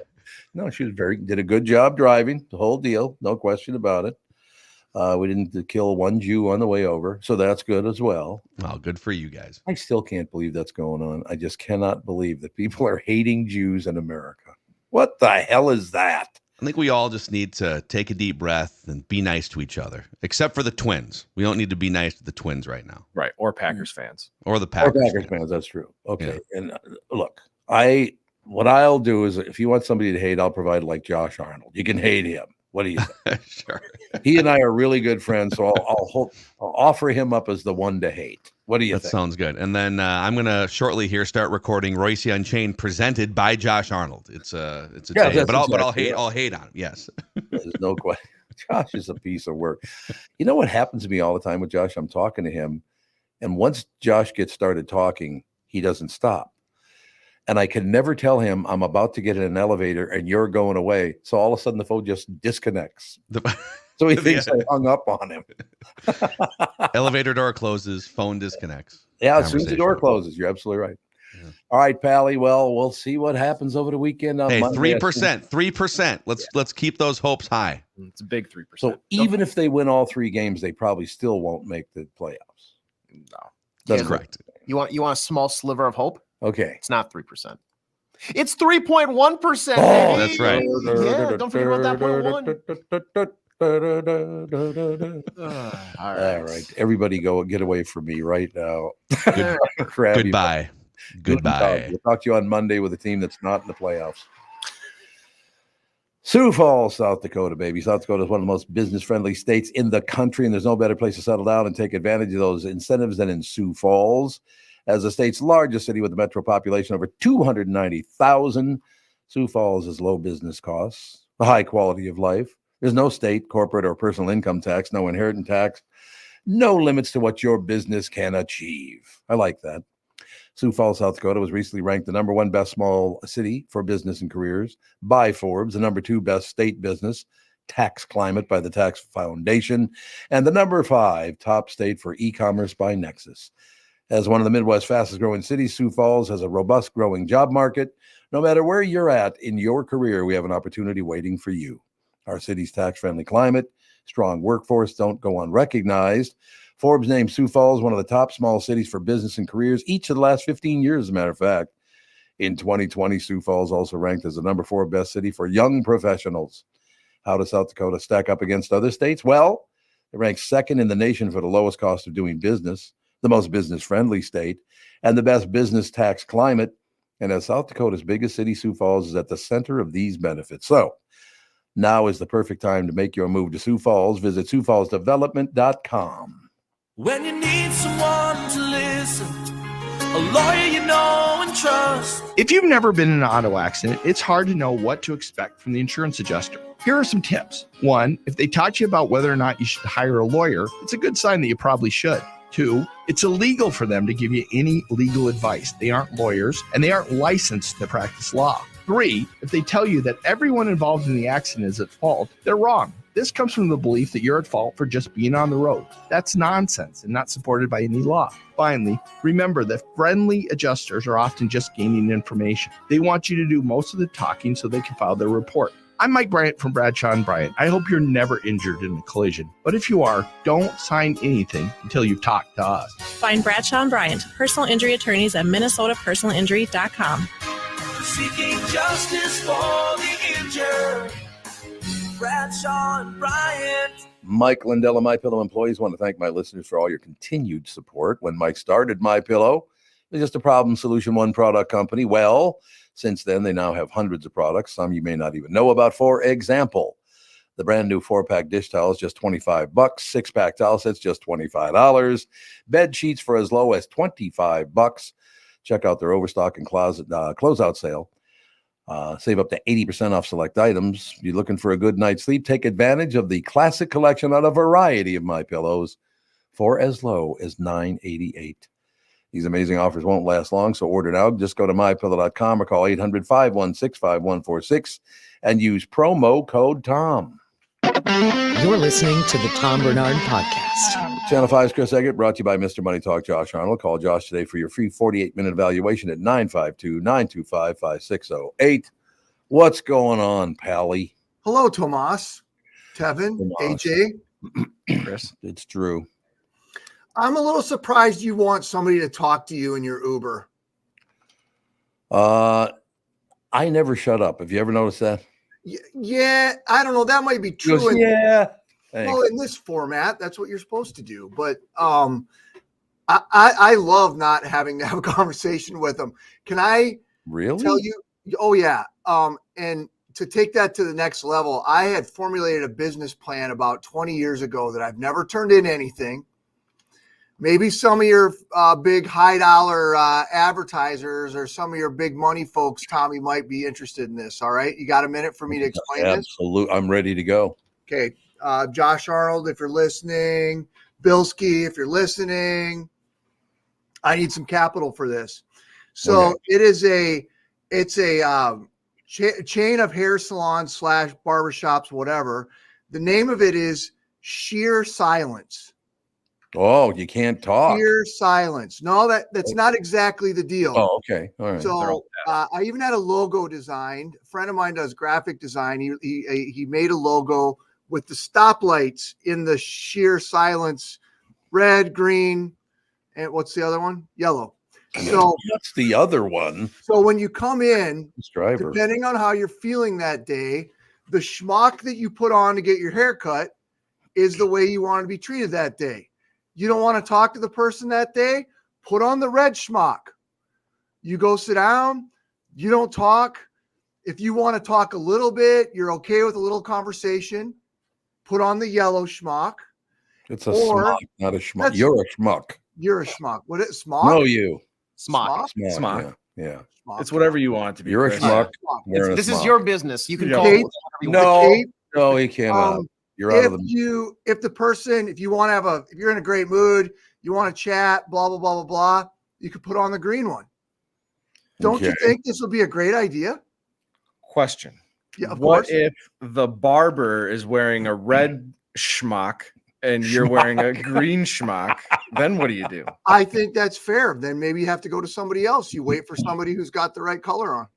No, she did a good job driving the whole deal. No question about it. We didn't kill one Jew on the way over, so that's good as well. Well, good for you guys. I still can't believe that's going on. I just cannot believe that people are hating Jews in America. What the hell is that? I think we all just need to take a deep breath and be nice to each other, except for the Twins. We don't need to be nice to the Twins right now. Right. Or Packers fans. Or the Packers fans. That's true. Okay. Yeah. And look, what I'll do is if you want somebody to hate, I'll provide like Josh Arnold. You can hate him. What do you think? Sure. He and I are really good friends, so I'll offer him up as the one to hate. What do you think? That sounds good. And then I'm going to shortly here start recording Royce Unchained presented by Josh Arnold. It's a day, but I'll hate on him. Yes. There's no question. Josh is a piece of work. You know what happens to me all the time with Josh? I'm talking to him, and once Josh gets started talking, he doesn't stop. And I can never tell him I'm about to get in an elevator and you're going away. So all of a sudden the phone just disconnects. So he thinks I hung up on him. Elevator door closes, phone disconnects. Yeah, as soon as the door closes, you're absolutely right. Yeah. All right, Pally. Well, we'll see what happens over the weekend. On Monday. 3%. Let's keep those hopes high. It's a big 3%. So even if they win all 3 games, they probably still won't make the playoffs. No, that's correct. You want a small sliver of hope? Okay, it's not 3%. It's 3.1%. Oh, that's right. Yeah, don't forget about that 0.1. All right. Everybody go get away from me right now. Goodbye. We'll talk to you on Monday with a team that's not in the playoffs. Sioux Falls, South Dakota, baby. South Dakota is one of the most business-friendly states in the country, and there's no better place to settle down and take advantage of those incentives than in Sioux Falls. As the state's largest city with a metro population over 290,000, Sioux Falls has low business costs, a high quality of life. There's no state, corporate, or personal income tax, no inheritance tax, no limits to what your business can achieve. I like that. Sioux Falls, South Dakota was recently ranked the #1 best small city for business and careers by Forbes, the #2 best state business tax climate by the Tax Foundation, and the #5 top state for e-commerce by Nexus. As one of the Midwest's fastest growing cities, Sioux Falls has a robust growing job market. No matter where you're at in your career, we have an opportunity waiting for you. Our city's tax-friendly climate, strong workforce don't go unrecognized. Forbes named Sioux Falls one of the top small cities for business and careers each of the last 15 years, as a matter of fact. In 2020, Sioux Falls also ranked as the #4 best city for young professionals. How does South Dakota stack up against other states? Well, it ranks second in the nation for the lowest cost of doing business, the most business-friendly state, and the best business tax climate. And as South Dakota's biggest city, Sioux Falls is at the center of these benefits. So now is the perfect time to make your move to Sioux Falls. Visit SiouxFallsDevelopment.com. When you need someone to listen, a lawyer you know and trust. If you've never been in an auto accident, it's hard to know what to expect from the insurance adjuster. Here are some tips. 1, if they taught you about whether or not you should hire a lawyer, it's a good sign that you probably should. 2, it's illegal for them to give you any legal advice. They aren't lawyers and they aren't licensed to practice law. 3, if they tell you that everyone involved in the accident is at fault, they're wrong. This comes from the belief that you're at fault for just being on the road. That's nonsense and not supported by any law. Finally, remember that friendly adjusters are often just gaining information. They want you to do most of the talking so they can file their report. I'm Mike Bryant from Bradshaw & Bryant. I hope you're never injured in a collision. But if you are, don't sign anything until you've talked to us. Find Bradshaw & Bryant, personal injury attorneys at minnesotapersonalinjury.com. Seeking justice for the injured. Bradshaw & Bryant. Mike Lindell and MyPillow employees want to thank my listeners for all your continued support. When Mike started MyPillow, it was just a problem solution, one product company. Well, since then, they now have hundreds of products, some you may not even know about. For example, the brand new 4-pack dish towels, just $25. 6-pack towel sets, just $25. Bed sheets for as low as $25. Check out their overstock and closeout sale. Save up to 80% off select items. You're looking for a good night's sleep? Take advantage of the classic collection on a variety of MyPillows for as low as $9.88. These amazing offers won't last long, so order now. Just go to MyPillow.com or call 800-516-5146 and use promo code TOM. You're listening to the Tom Barnard Podcast. Channel 5's Chris Egert, brought to you by Mr. Money Talk, Josh Arnold. Call Josh today for your free 48-minute evaluation at 952-925-5608. What's going on, Pally? Hello, Tomas, Tevin, AJ. Chris. It's Drew. I'm a little surprised you want somebody to talk to you in your Uber. I never shut up. Have you ever noticed that? Yeah, I don't know. That might be true. Goes, yeah. Thanks. Well, in this format, that's what you're supposed to do. But I love not having to have a conversation with them. Can I really tell you? Oh, yeah. And to take that to the next level, I had formulated a business plan about 20 years ago that I've never turned in anything. maybe some of your big high dollar advertisers or some of your big money folks, Tommy, might be interested in this. All right. You got a minute for me to explain this? Absolutely. I'm ready to go. Okay. Josh Arnold, if you're listening, Bilski, if you're listening, I need some capital for this. So okay. It's a chain of hair salons / barbershops, whatever. The name of it is Sheer Silence. Oh, you can't talk. Sheer Silence. No, that's not exactly the deal. Oh, okay. All right. So I even had a logo designed. A friend of mine does graphic design. He made a logo with the stoplights in the Sheer Silence, red, green, and what's the other one? Yellow. So that's the other one. So when you come in, depending on how you're feeling that day, the schmuck that you put on to get your hair cut is the way you want to be treated that day. You don't want to talk to the person that day, put on the red schmuck. You go sit down, you don't talk. If you want to talk a little bit, you're okay with a little conversation, put on the yellow schmuck. It's a schmuck, not a schmuck. You're a schmuck. You're a schmuck. What is schmuck? No, you. Smock. Smock. Yeah. Schmuck. It's whatever you want it to be. You're a schmuck. This is your business. You can call Kate, it whatever you want. No, you cannot. You're out of the. If you want to have if you're in a great mood, you want to chat, blah, blah, blah, blah, blah, you could put on the green one. Don't you think this would be a great idea? Question. Yeah, of what course. if the barber is wearing a red schmuck and you're wearing a green schmuck? Then what do you do? I think that's fair. Then maybe you have to go to somebody else. You wait for somebody who's got the right color on.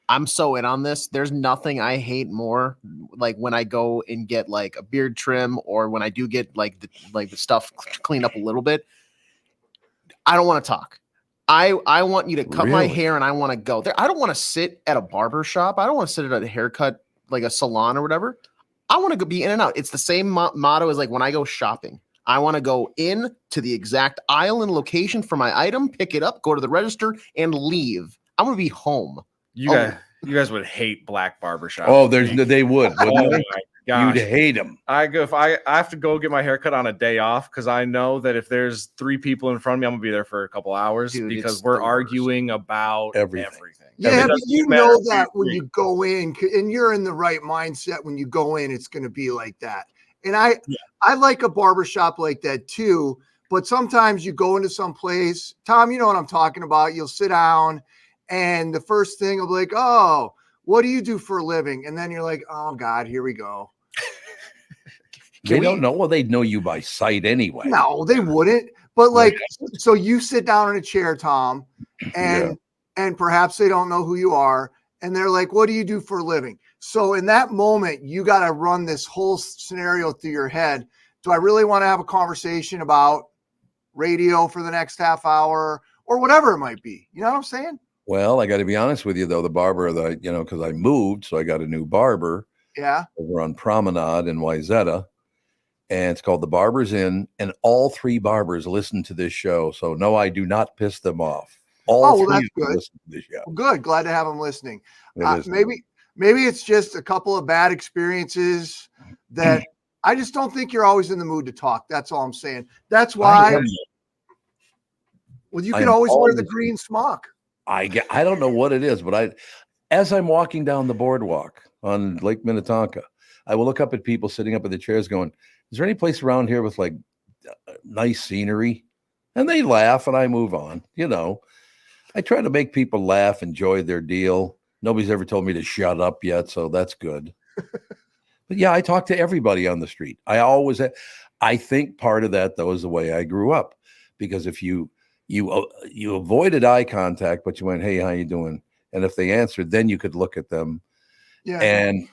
I'm so in on this. There's nothing I hate more, like when I go and get like a beard trim, or when I do get like the stuff cleaned up a little bit. I don't want to talk. I want you to cut my hair and I want to go there. I don't want to sit at a barber shop. I don't want to sit at a haircut, like a salon or whatever. I want to go be in and out. It's the same motto as like when I go shopping. I want to go in to the exact aisle and location for my item, pick it up, go to the register, and leave. I'm going to be home. You guys would hate black barbershop. Oh, they would. Oh my gosh. You'd hate them. If I have to go get my haircut on a day off, because I know that if there's 3 people in front of me, I'm gonna be there for a couple hours. Dude, because we're arguing about everything. Yeah, but you know that when you go in, and you're in the right mindset when you go in, it's going to be like that. And I like a barbershop like that too. But sometimes you go into some place, Tom, you know what I'm talking about. You'll sit down, and the first thing will be like, "Oh, what do you do for a living?" And then you're like, "Oh God, here we go." They don't know. Well, they'd know you by sight anyway. No, they wouldn't. But like, so you sit down in a chair, Tom, and perhaps they don't know who you are, and they're like, "What do you do for a living?" So in that moment, you got to run this whole scenario through your head. Do I really want to have a conversation about radio for the next half hour or whatever it might be? You know what I'm saying? Well, I got to be honest with you, though. The barber that, because I moved, so I got a new barber. Yeah. Over on Promenade in Wayzata. And it's called The Barber's Inn. And all 3 barbers listen to this show. So, no, I do not piss them off. All 3 that's good. listen to this show. Well, good. Glad to have them listening. Maybe it's just a couple of bad experiences that I just don't think you're always in the mood to talk. That's all I'm saying. That's why. Well, you could always wear the green smock. I don't know what it is, but as I'm walking down the boardwalk on Lake Minnetonka, I will look up at people sitting up in the chairs going, "Is there any place around here with like nice scenery?" And they laugh and I move on. I try to make people laugh, enjoy their deal. Nobody's ever told me to shut up yet, so that's good. But yeah, I talk to everybody on the street. I think part of that, though, is the way I grew up, because if you avoided eye contact, but you went, "Hey, how you doing?" And if they answered, then you could look at them. Yeah. And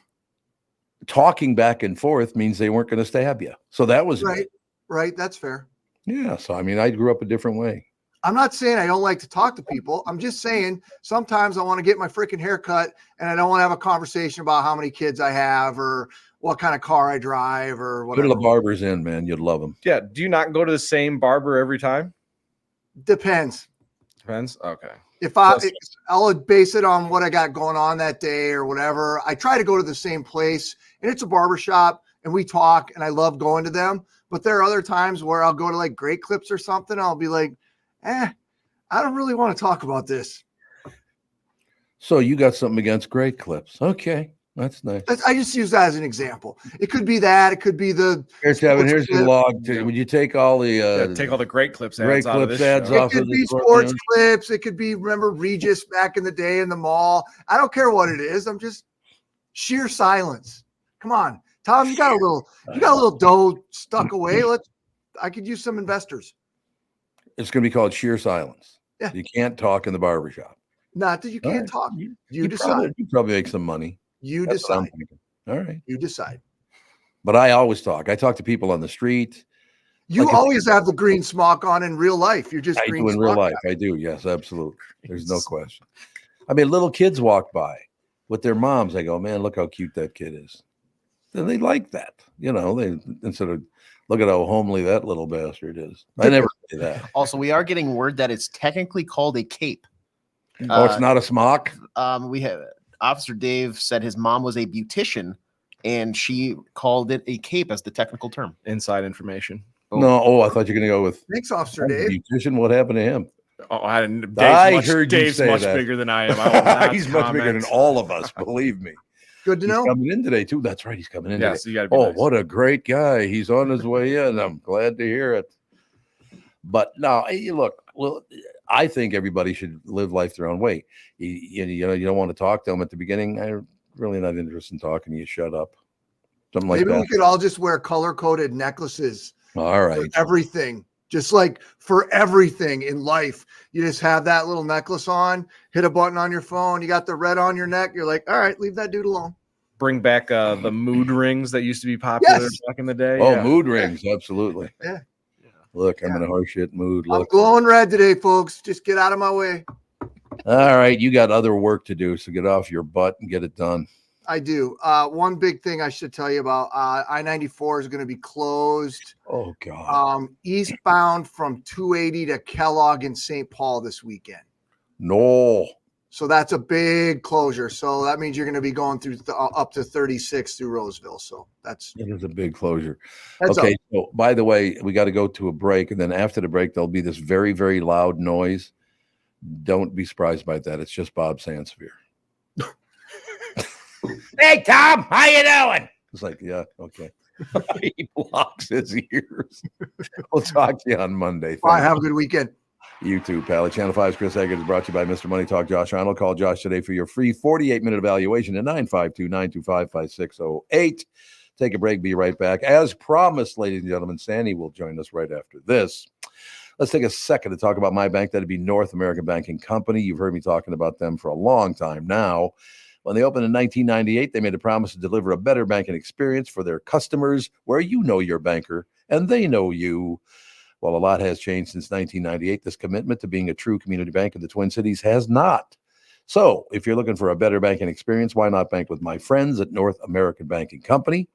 talking back and forth means they weren't going to stab you. So that was right. good. Right. That's fair. Yeah. So, I grew up a different way. I'm not saying I don't like to talk to people. I'm just saying sometimes I want to get my freaking hair cut and I don't want to have a conversation about how many kids I have or what kind of car I drive or whatever. Go to the Barber's Inn, man. You'd love them. Yeah. Do you not go to the same barber every time? Depends. Okay. If I'll base it on what I got going on that day or whatever. I try to go to the same place, and it's a barbershop, and we talk, and I love going to them. But there are other times where I'll go to like Great Clips or something. I'll be like, I don't really want to talk about this. So you got something against Great Clips. Okay. That's nice. I just use that as an example. It could be that. It could be the. Here's Kevin. Here's the log. Would you take all the take all the Great Clips ads Great Clips ads It off could of be sports clips. It could be, remember Regis back in the day in the mall. I don't care what it is. I'm just sheer silence. Come on, Tom. You got a little dough stuck away. I could use some investors. It's going to be called sheer silence. Yeah. You can't talk in the barbershop. Not that you can't talk. You decide. You probably make some money. You decide. All right. You decide. But I always talk. I talk to people on the street. You always have the green smock on in real life. You're just I do in real life. I do. Yes, absolutely. There's no question. I mean, little kids walk by with their moms. I go, man, look how cute that kid is. And they like that. You know, they instead of look at how homely that little bastard is. I never say that. Also, we are getting word that it's technically called a cape. Oh, it's not a smock? We have Officer Dave said his mom was a beautician, and she called it a cape as the technical term. Inside information. No, I thought you were going to go with thanks, Officer Dave. Beautician. What happened to him? Oh, I heard Dave's much that. bigger than I am. He's much bigger than all of us. Believe me. Good to know. He's coming in today too. That's right. He's coming in. Yes, today. you got to be nice. What a great guy. He's on his way in. I'm glad to hear it. But no, look. Well, I think everybody should live life their own way. You know, you don't want to talk to them at the beginning. I'm really not interested in talking. You shut up. Something like that. Maybe we could all just wear color-coded necklaces. All right. For everything. Just like for everything in life. You just have that little necklace on, hit a button on your phone. You got the red on your neck. You're like, all right, leave that dude alone. Bring back the mood rings that used to be popular back in the day. Oh, mood rings. Absolutely. Yeah. Look, I'm in a horseshit mood. Look. I'm glowing red today, folks. Just get out of my way. All right. You got other work to do. So get off your butt and get it done. I do. One big thing I should tell you about, I-94 is going to be closed. Oh, God. Eastbound from 280 to Kellogg in St. Paul this weekend. No. So that's a big closure. So that means you're going to be going through up to 36 through Roseville. So it is a big closure. Heads okay. up. So by the way, we got to go to a break. And then after the break, there'll be this very, very loud noise. Don't be surprised by that. It's just Bob Sansevere. Hey, Tom, how you doing? It's like, yeah, okay. He blocks his ears. We'll talk to you on Monday. Bye. Have a good weekend. You too, pal. Channel 5's Chris Egert is brought to you by Mr. Money Talk, Josh Arnold. Call Josh today for your free 48-minute evaluation at 952-925-5608. Take a break. Be right back. As promised, ladies and gentlemen, Sandy will join us right after this. Let's take a second to talk about my bank. That'd be North American Banking Company. You've heard me talking about them for a long time now. When they opened in 1998, they made a promise to deliver a better banking experience for their customers where you know your banker and they know you. While a lot has changed since 1998, this commitment to being a true community bank in the Twin Cities has not. So if you're looking for a better banking experience, why not bank with my friends at North American Banking Company?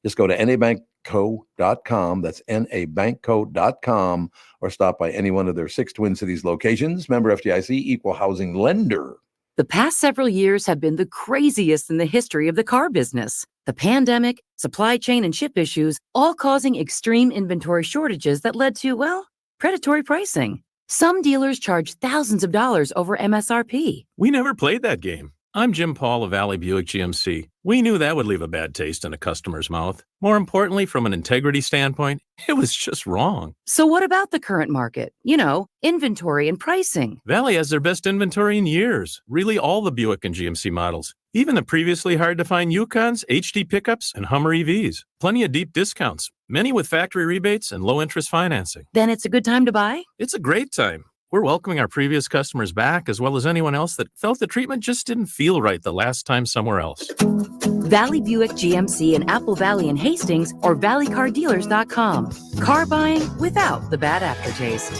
Just go to nabankco.com. That's nabankco.com, or stop by any one of their 6 Twin Cities locations. Member FDIC, equal housing lender. The past several years have been the craziest in the history of the car business. The pandemic, supply chain and ship issues, all causing extreme inventory shortages that led to, well, predatory pricing. Some dealers charge thousands of dollars over MSRP. We never played that game. I'm Jim Paul of Valley Buick GMC. We knew that would leave a bad taste in a customer's mouth. More importantly, from an integrity standpoint, it was just wrong. So what about the current market? You know, inventory and pricing. Valley has their best inventory in years. Really all the Buick and GMC models. Even the previously hard-to-find Yukons, HD pickups, and Hummer EVs. Plenty of deep discounts. Many with factory rebates and low-interest financing. Then it's a good time to buy? It's a great time. We're welcoming our previous customers back, as well as anyone else that felt the treatment just didn't feel right the last time somewhere else. Valley Buick GMC in Apple Valley and Hastings, or valleycardealers.com. Car buying without the bad aftertaste.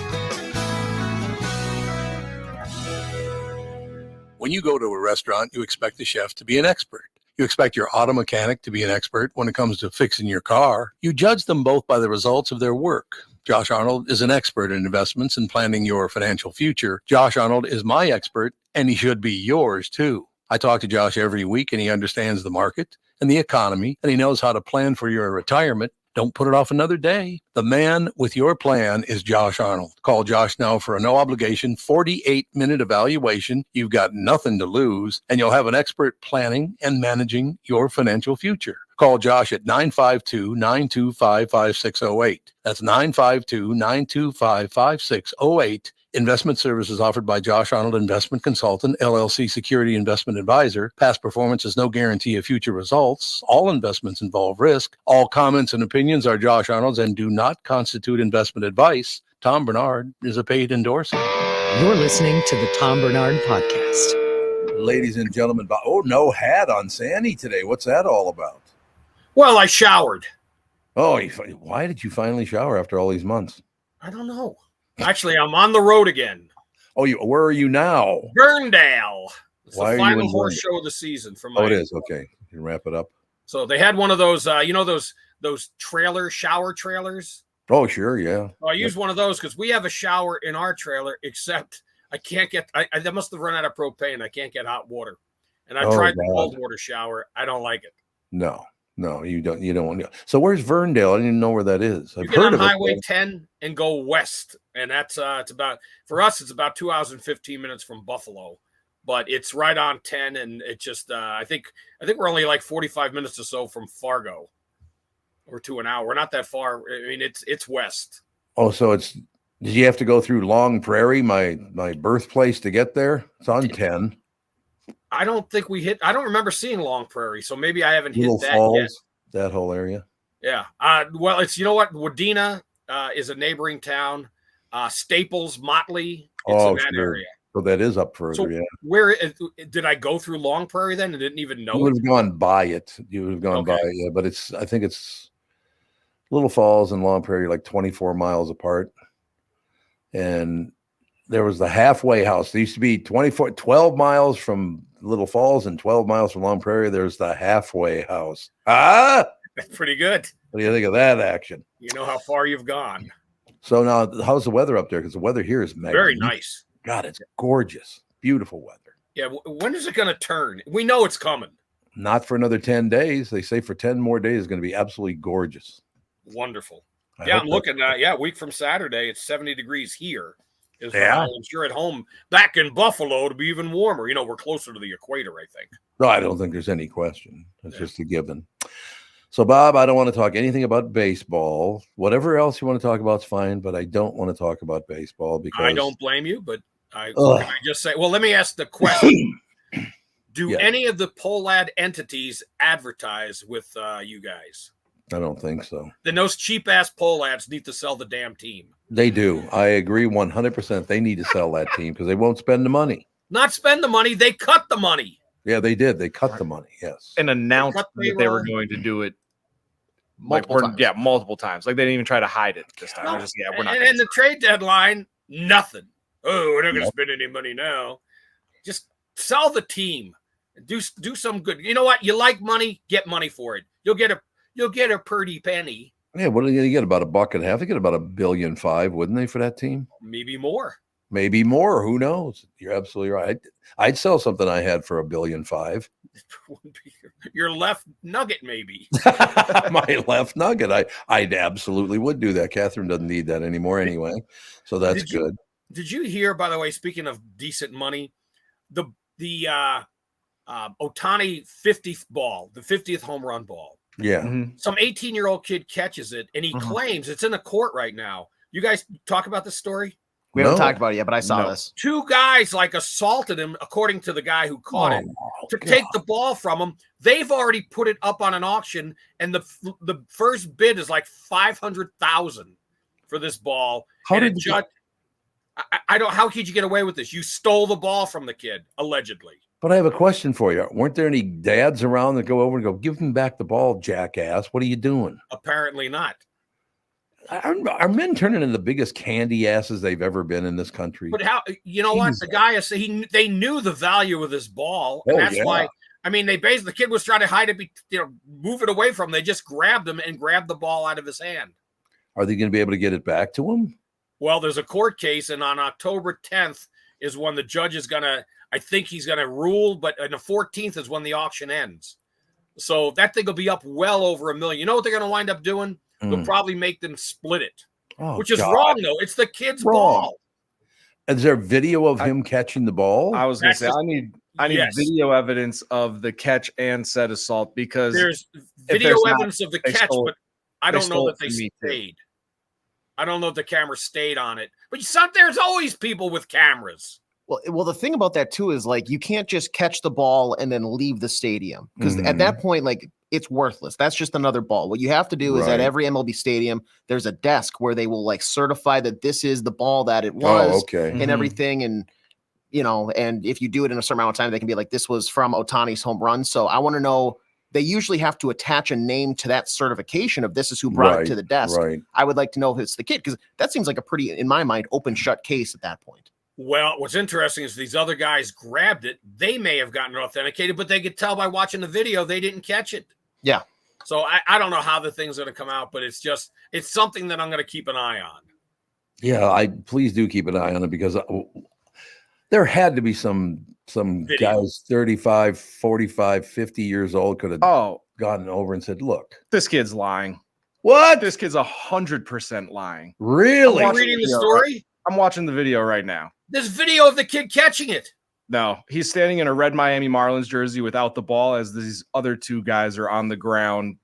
When you go to a restaurant, you expect the chef to be an expert. You expect your auto mechanic to be an expert when it comes to fixing your car. You judge them both by the results of their work. Josh Arnold is an expert in investments and planning your financial future. Josh Arnold is my expert, and he should be yours too. I talk to Josh every week, and he understands the market and the economy, and he knows how to plan for your retirement Don't put it off another day. The man with your plan is Josh Arnold. Call Josh now for a no-obligation 48-minute evaluation. You've got nothing to lose, and you'll have an expert planning and managing your financial future. Call Josh at 952-925-5608. That's 952-925-5608. Investment services offered by Josh Arnold Investment Consultant, LLC Security Investment Advisor. Past performance is no guarantee of future results. All investments involve risk. All comments and opinions are Josh Arnold's and do not constitute investment advice. Tom Barnard is a paid endorser. You're listening to the Tom Barnard Podcast. Ladies and gentlemen, no hat on Sandy today. What's that all about? Well, I showered. Oh, why did you finally shower after all these months? I don't know. Actually, I'm on the road again. Oh, where are you now? Ferndale. It's Why the are you final in horse Ferndale? show of the season for my. Oh, it is. Okay. You can wrap it up. So they had one of those, those shower trailers. Oh, sure. Yeah. Well, I used one of those because we have a shower in our trailer, except I can't get, I must have run out of propane. I can't get hot water. And I tried the cold water shower. I don't like it. No, you don't want to. So where's Ferndale? I didn't even know where that is. I've You get heard on of Highway it. 10 and go west. And that's, it's about 2 hours and 15 minutes from Buffalo. But it's right on 10. And it just, I think we're only like 45 minutes or so from Fargo. Or to an hour. We're not that far. I mean, it's west. Oh, so did you have to go through Long Prairie, my birthplace, to get there? It's on 10. I don't think I don't remember seeing Long Prairie, so maybe I haven't Little hit that Falls, yet. that whole area. Yeah. Well, it's, you know what? Wadena is a neighboring town. Staples, Motley, it's in that area. So that is up further, So yeah. where did I go through Long Prairie then and didn't even know You would it? have gone by it. You would have gone by it, yeah. But I think it's Little Falls and Long Prairie, like 24 miles apart. And there was the halfway house. There used to be 12 miles from Little Falls and 12 miles from Long Prairie. There's the halfway house. That's pretty good. What do you think of that action? You know how far you've gone. So now, how's the weather up there? Because the weather here is Very nice. God, it's gorgeous. Beautiful weather. Yeah. When is it going to turn? We know it's coming. Not for another 10 days. They say for 10 more days, it's going to be absolutely gorgeous. Wonderful. I Yeah, hope I'm looking. A week from Saturday, it's 70 degrees here. Yeah. I'm sure at home back in Buffalo to be even warmer. You know, we're closer to the equator, I think. No, I don't think there's any question. It's just a given. So, Bob, I don't want to talk anything about baseball. Whatever else you want to talk about is fine, but I don't want to talk about baseball because I don't blame you, but can I just say, well, let me ask the question. Do any of the Pohlad entities advertise with you guys? I don't think so. Then those cheap-ass Pohlads need to sell the damn team. They do. I agree 100%. They need to sell that team because they won't spend the money. Not spend the money. They cut the money. Yeah, they did. They cut the money, yes. And announced that they were going to do it multiple times. Like they didn't even try to hide it this time. No. We're not. And the trade deadline, nothing. Oh, we're not going to spend any money now. Just sell the team. Do some good. You know what? You like money, get money for it. You'll get a pretty penny. Yeah, what are they going to get? About $1.50? They get about $1.5 billion, wouldn't they, for that team? Maybe more. Maybe more. Who knows? You're absolutely right. I'd sell something I had for $1.5 billion. Your left nugget, maybe. My left nugget. I absolutely would do that. Catherine doesn't need that anymore anyway, so that's good. Did you hear, by the way, speaking of decent money, the Ohtani 50th ball, the 50th home run ball? Yeah. Some 18-year-old kid catches it, and he claims it's in a court right now. You guys talk about this story? We haven't talked about it yet, but I saw this. 2 guys assaulted him, according to the guy who caught it, to take the ball from him. They've already put it up on an auction, and the first bid is like $500,000 for this ball. How could you get away with this? You stole the ball from the kid, allegedly. But I have a question for you. Weren't there any dads around that go over and go, give him back the ball, jackass? What are you doing? Apparently not. Are men turning into the biggest candy asses they've ever been in this country? But how, what? The guy is, they knew the value of this ball. And that's why, the kid was trying to hide it, move it away from him. They just grabbed him and grabbed the ball out of his hand. Are they going to be able to get it back to him? Well, there's a court case, and on October 10th is when the judge is going to, I think he's going to rule, but on the 14th is when the auction ends. So that thing will be up well over $1 million. You know what they're going to wind up doing? They'll probably make them split it, Oh, which is God. wrong, though. It's the kid's ball. Is there video of him catching the ball? I was going to say, I need Yes. video evidence of the catch and set assault, because There's if video there's not, evidence of the they catch, stole- but I they don't know stole that it they from me, too. stayed. I don't know if the camera stayed on it. But there's always people with cameras. Well, the thing about that too is like you can't just catch the ball and then leave the stadium, because at that point, like, it's worthless. That's just another ball. What you have to do is at every MLB stadium, there's a desk where they will like certify that this is the ball that it was, and everything. And and if you do it in a certain amount of time, they can be like, this was from Ohtani's home run. So I want to know. They usually have to attach a name to that certification of this is who brought it to the desk. Right. I would like to know if it's the kid, because that seems like a pretty, in my mind, open shut case at that point. Well, what's interesting is these other guys grabbed it. They may have gotten it authenticated, but they could tell by watching the video they didn't catch it. Yeah. So I don't know how the thing's going to come out, but it's something that I'm going to keep an eye on. Yeah, please do keep an eye on it, because there had to be some Video. guys 35, 45, 50 years old could have gotten over and said, look, this kid's lying. What? This kid's 100% lying. Really? Are you reading the story? I'm watching the video right now. There's video of the kid catching it. No, he's standing in a red Miami Marlins jersey without the ball as these other two guys are on the ground.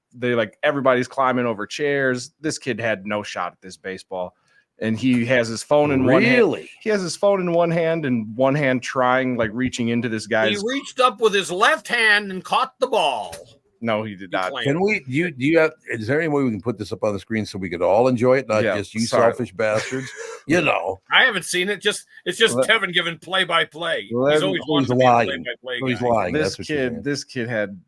Everybody's climbing over chairs. This kid had no shot at this baseball. And he has his phone in one hand. He has his phone in one hand and one hand trying, like, reaching into this guy's. He reached up with his left hand and caught the ball. No, he did not. Can we? Is there any way we can put this up on the screen so we could all enjoy it, not just you selfish bastards? I haven't seen it. It's just Kevin giving play-by-play. He's always wanted to be a play-by-play guy. He's lying. This kid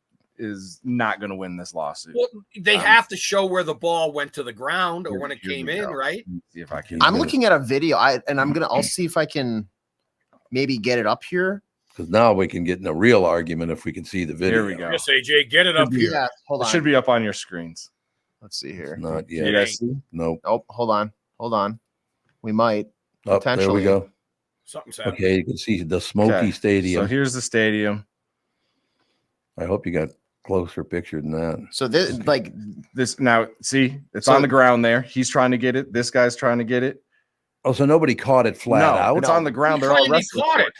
is not going to win this lawsuit. Well, they have to show where the ball went to the ground or when it came in, right? See if I can. I'm looking at a video. I'll see if I can maybe get it up here. Because now we can get in a real argument if we can see the video. Here we go. Yes, AJ, get it up here. Yeah, hold on. It should be up on your screens. Let's see here. Not yet. You guys see? Nope. Oh, hold on. We might There we go. Something's happening. Okay, you can see the smoky stadium. So here's the stadium. I hope you got closer picture than that. So this now, see, it's on the ground there. He's trying to get it. This guy's trying to get it. Oh, so nobody caught it flat out? It's on the ground. They're all wrestling. Caught it.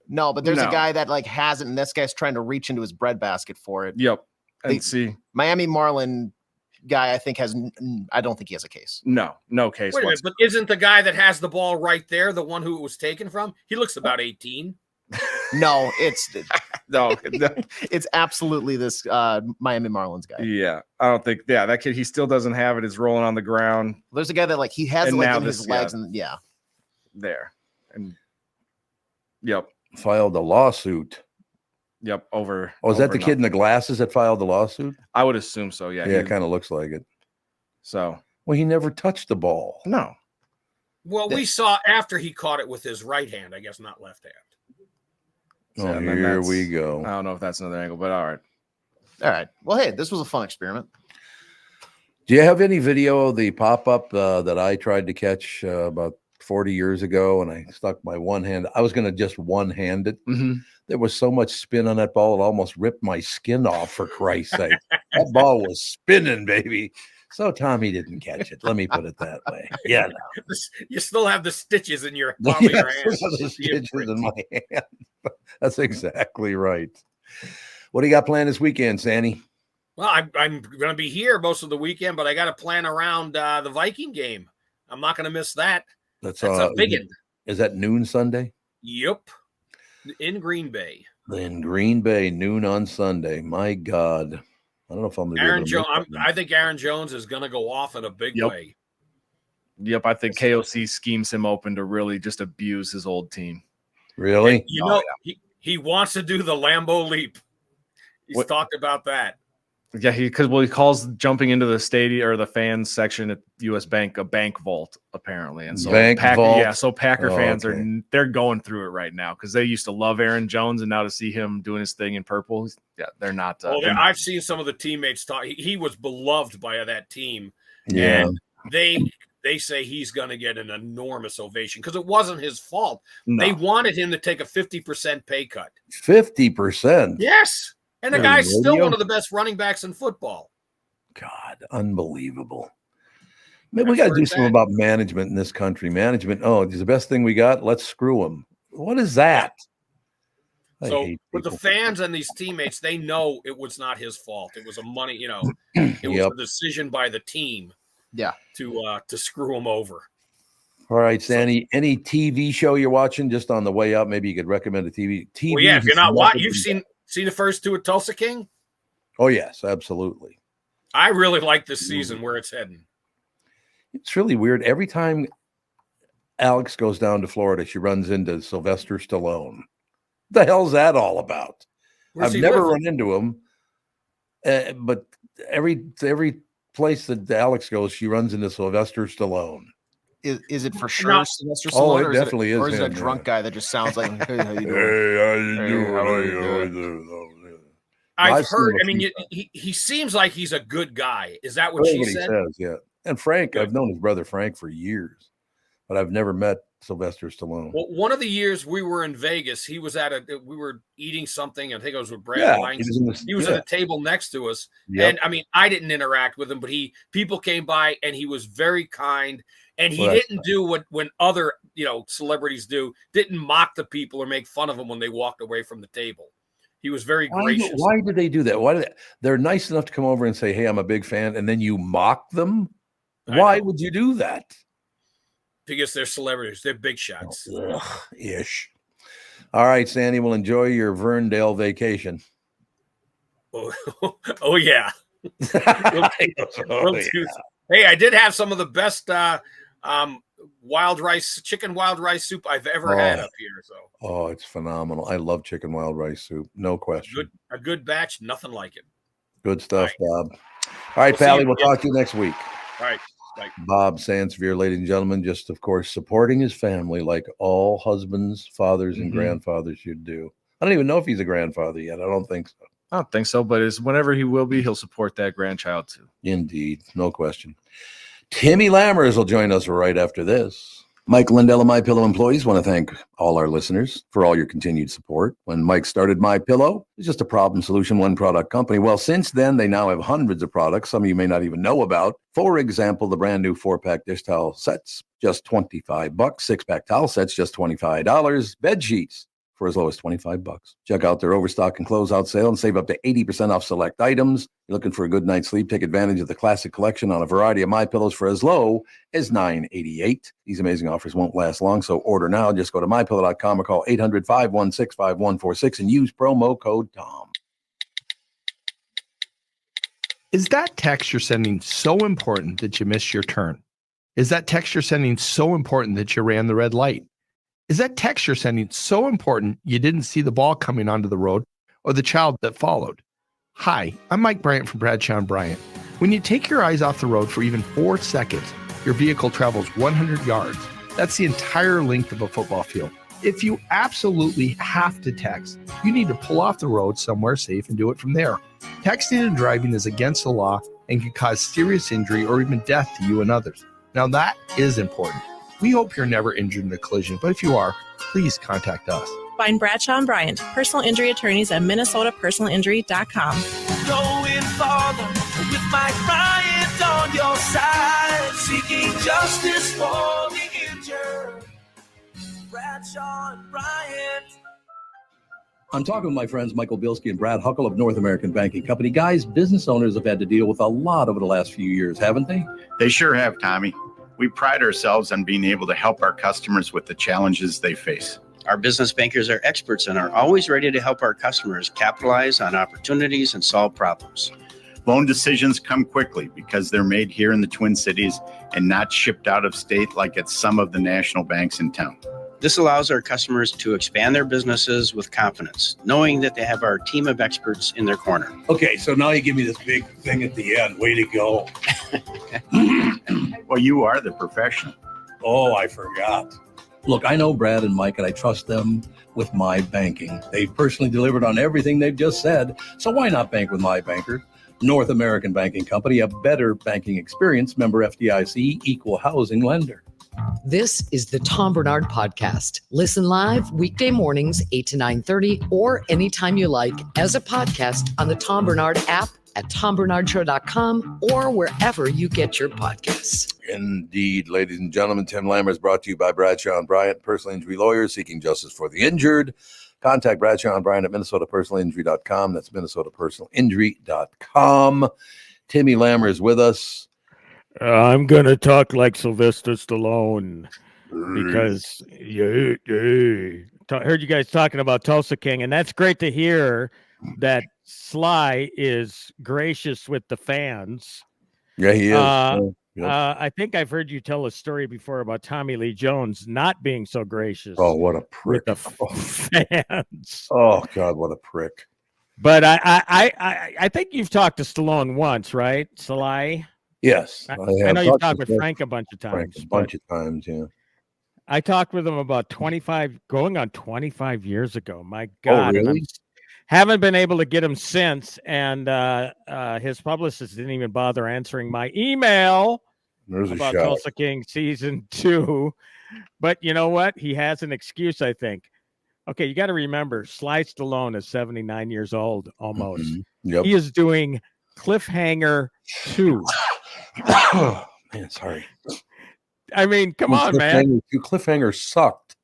No, but there's a guy that has it, and this guy's trying to reach into his breadbasket for it. Yep. And see, Miami Marlin guy, I think I don't think he has a case. No case. Wait a minute, but isn't the guy that has the ball right there the one who it was taken from? He looks about 18. No, it's no, it's absolutely this Miami Marlins guy. Yeah, I don't think. Yeah, that kid, he still doesn't have it. It's rolling on the ground. There's a guy that he has it in his legs, and there, and yep, filed a lawsuit. Yep, over. Oh, is that the kid in the glasses that filed the lawsuit? I would assume so. Yeah, it kind of looks like it. So, well, he never touched the ball. No. Well, we saw after he caught it with his right hand, I guess, not left hand. Oh, here we go. I don't know if that's another angle, but all right. Well, hey, this was a fun experiment. Do you have any video of the pop-up that I tried to catch about 40 years ago, and I stuck my one hand? I was going to just one-hand it. Mm-hmm. There was so much spin on that ball, it almost ripped my skin off, for Christ's sake. That ball was spinning, baby. So Tommy didn't catch it. Let me put it that way. Yeah. No. You still have the stitches in your palm of your hand. The stitches in my hand. That's exactly right. What do you got planned this weekend, Sandy? Well, I'm going to be here most of the weekend, but I got to plan around the Viking game. I'm not going to miss that. That's a big one. Is that noon Sunday? Yep. In Green Bay. In Green Bay, noon on Sunday. My God. I don't know if I'm going to Aaron Jones. I think Aaron Jones is going to go off in a big way. Yep, I think KOC schemes him open to really just abuse his old team. Really? And, he wants to do the Lambo leap. He's talked about that. Yeah, he calls jumping into the stadium or the fans section at US Bank a bank vault, apparently. And so vault. Yeah, so Packer fans they're going through it right now because they used to love Aaron Jones, and now to see him doing his thing in purple, they're not. I've seen some of the teammates talk. He was beloved by that team. Yeah. And they say he's going to get an enormous ovation because it wasn't his fault. No. They wanted him to take a 50% pay cut. 50%? Yes. And the guy's still one of the best running backs in football. God, unbelievable. Maybe we got to do something about management in this country. Management, it's the best thing we got. Let's screw them. What is that? So, but the fans and these teammates, they know it was not his fault. It was it was a decision by the team. Yeah, to screw him over. All right, Sandy. Any TV show you're watching just on the way up? Maybe you could recommend a TV. Well, yeah, if you're not watching, you've seen the first two of Tulsa King. Oh yes, absolutely. I really like this season where it's heading. It's really weird. Every time Alex goes down to Florida, she runs into Sylvester Stallone. What the hell's that all about? I've never run into him, but every place that Alex goes, she runs into Sylvester Stallone. Is it for sure Sylvester Stallone? Oh, it definitely is. Or is it a drunk guy that just sounds like, hey, how you doing? I've heard. I mean, he seems like he's a good guy. Is that what she said? He says, yeah. And Frank, I've known his brother Frank for years, but I've never met Sylvester Stallone. Well, one of the years we were in Vegas, he was we were eating something. I think it was with Brad Wines. He was at a table next to us. Yep. And I mean, I didn't interact with him, but people came by and he was very kind. And he didn't do what when other, celebrities do, didn't mock the people or make fun of them when they walked away from the table. He was very gracious. Why do they do that? They're nice enough to come over and say, hey, I'm a big fan. And then you mock them. Why would you do that? Because they're celebrities. They're big shots. Ish. All right, Sandy, we'll enjoy your Verndale vacation. Oh yeah. Hey, I did have some of the best chicken wild rice soup I've ever had up here. So it's phenomenal. I love chicken wild rice soup. No question. A good batch, nothing like it. Good stuff, Bob. All right, Pally, we'll talk to you next week. All right. Bye. Bob Sansevere, ladies and gentlemen, just of course supporting his family like all husbands, fathers, and grandfathers should do. I don't even know if he's a grandfather yet. I don't think so. I don't think so, but it's whenever he will be, he'll support that grandchild too. Indeed, no question. Timmy Lammers will join us right after this. Mike Lindell of MyPillow employees want to thank all our listeners for all your continued support. When Mike started MyPillow, it was just a problem solution, one product company. Well, since then, they now have hundreds of products, some of you may not even know about. For example, the brand new 4-pack dish towel sets, just $25. 6-pack towel sets, just $25. Bed sheets for as low as $25. Check out their overstock and closeout sale and save up to 80% off select items. You're looking for a good night's sleep? Take advantage of the classic collection on a variety of MyPillows for as low as $9.88. These amazing offers won't last long, so order now. Just go to MyPillow.com or call 800-516-5146 and use promo code TOM. Is that text you're sending so important that you missed your turn? Is that text you're sending so important that you ran the red light? Is that text you're sending so important you didn't see the ball coming onto the road or the child that followed? Hi, I'm Mike Bryant from Bradshaw & Bryant. When you take your eyes off the road for even 4 seconds, your vehicle travels 100 yards. That's the entire length of a football field. If you absolutely have to text, you need to pull off the road somewhere safe and do it from there. Texting and driving is against the law and can cause serious injury or even death to you and others. Now that is important. We hope you're never injured in a collision, but if you are, please contact us. Find Bradshaw & Bryant, personal injury attorneys at minnesotapersonalinjury.com. Going farther with Mike Bryant on your side, seeking justice for the injured. Bradshaw & Bryant. I'm talking with my friends Michael Bilski and Brad Huckle of North American Banking Company. Guys, business owners have had to deal with a lot over the last few years, haven't they? They sure have, Tommy. We pride ourselves on being able to help our customers with the challenges they face. Our business bankers are experts and are always ready to help our customers capitalize on opportunities and solve problems. Loan decisions come quickly because they're made here in the Twin Cities and not shipped out of state like at some of the national banks in town. This allows our customers to expand their businesses with confidence, knowing that they have our team of experts in their corner. Okay, so now you give me this big thing at the end. Way to go. Well, you are the professional. Oh, I forgot. Look, I know Brad and Mike, and I trust them with my banking. They've personally delivered on everything they've just said, so why not bank with my banker? North American Banking Company, a better banking experience, member FDIC, equal housing lender. This is the Tom Barnard Podcast. Listen live weekday mornings, 8 to 9:30, or anytime you like as a podcast on the Tom Barnard app at tombernardshow.com or wherever you get your podcasts. Indeed, ladies and gentlemen, Tim Lammers brought to you by Bradshaw and Bryant, personal injury lawyers seeking justice for the injured. Contact Bradshaw and Bryant at minnesotapersonalinjury.com. That's minnesotapersonalinjury.com. Timmy Lammer is with us. I'm going to talk like Sylvester Stallone because heard you guys talking about Tulsa King, and that's great to hear that Sly is gracious with the fans. Yeah, he is. I think I've heard you tell a story before about Tommy Lee Jones not being so gracious. Oh, what a prick. With the fans. Oh, God, what a prick. But I think you've talked to Stallone once, right, Sly? Yes. I know you've talked with Frank a bunch of times. Yeah. I talked with him about 25 years ago. My God. Oh, really? Haven't been able to get him since, and his publicist didn't even bother answering my email about Tulsa King season 2. But you know what? He has an excuse, I think. Okay, you got to remember, Sly Stallone is 79 years old almost. Mm-hmm. Yep. He is doing Cliffhanger 2. Oh, man, sorry. I mean, come on, man. Cliffhanger sucked.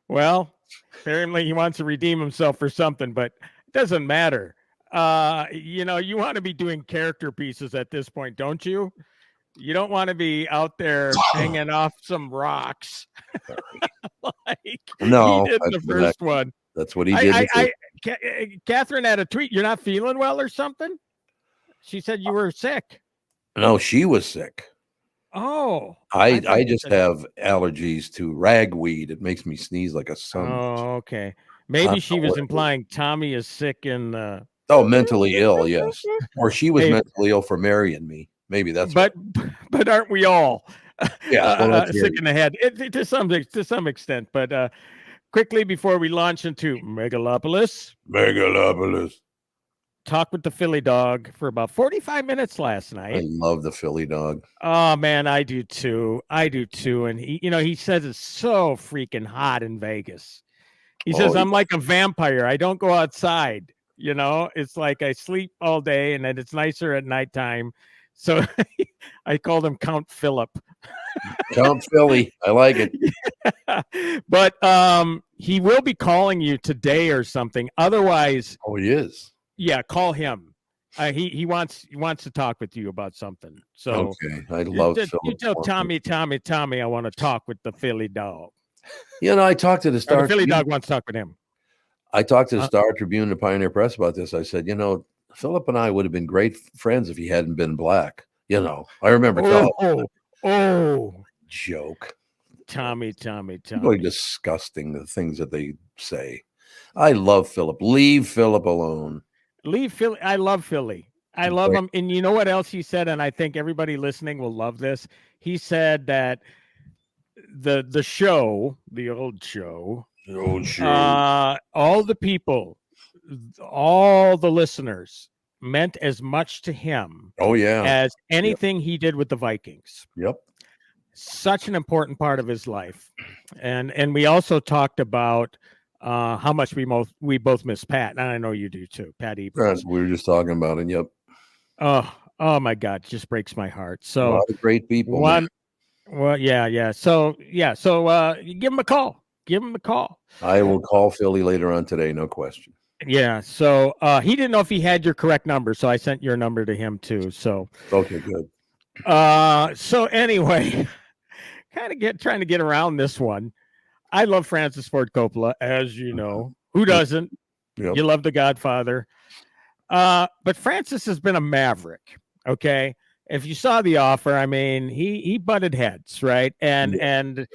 Well, apparently he wants to redeem himself for something, but it doesn't matter. You want to be doing character pieces at this point, don't you? You don't want to be out there hanging off some rocks. Like no, he did the first one. That's what he did. Catherine had a tweet. You're not feeling well or something? She said you were sick. No, she was sick. Oh, I just have allergies to ragweed. It makes me sneeze like a son. Oh, okay. Maybe she was implying Tommy is sick and mentally ill, yes. Or she was mentally ill for marrying me. Maybe that's but aren't we all sick in the head to some extent? But quickly before we launch into Megalopolis. Talked with the Philly dog for about 45 minutes last night. I love the Philly dog. Oh man, I do too. And he says it's so freaking hot in Vegas. He says, I'm like a vampire. I don't go outside. It's like I sleep all day and then it's nicer at nighttime. So I called him Count Philip. Count Philly. I like it. But he will be calling you today or something. Otherwise. Oh, he is. Yeah, call him. He wants to talk with you about something. So okay, I love Philip. You tell Tommy, I want to talk with the Philly dog. I talked to the Star. The Philly dog wants to talk with him. I talked to the Star Tribune and the Pioneer Press about this. I said, Philip and I would have been great friends if he hadn't been black. I remember. Joke. Tommy. Really disgusting, the things that they say. I love Philip. Leave Philip alone. Leave Philly. I love Philly. I love him. And you know what else he said? And I think everybody listening will love this. He said that the show, the old show, all the people, all the listeners meant as much to him as anything he did with the Vikings. Yep. Such an important part of his life. And we also talked about how much we both miss Pat, and I know you do too, Pat Ebers. We were just talking about it. Yep. Oh my God, just breaks my heart. So a lot of great people. Well, yeah. So give him a call. I will call Philly later on today, no question. Yeah. So he didn't know if he had your correct number, so I sent your number to him too. So okay, good. So anyway, trying to get around this one. I love Francis Ford Coppola, as you know. Who doesn't? Yep. You love The Godfather. But Francis has been a maverick, okay? If you saw The Offer, I mean, he butted heads, right? And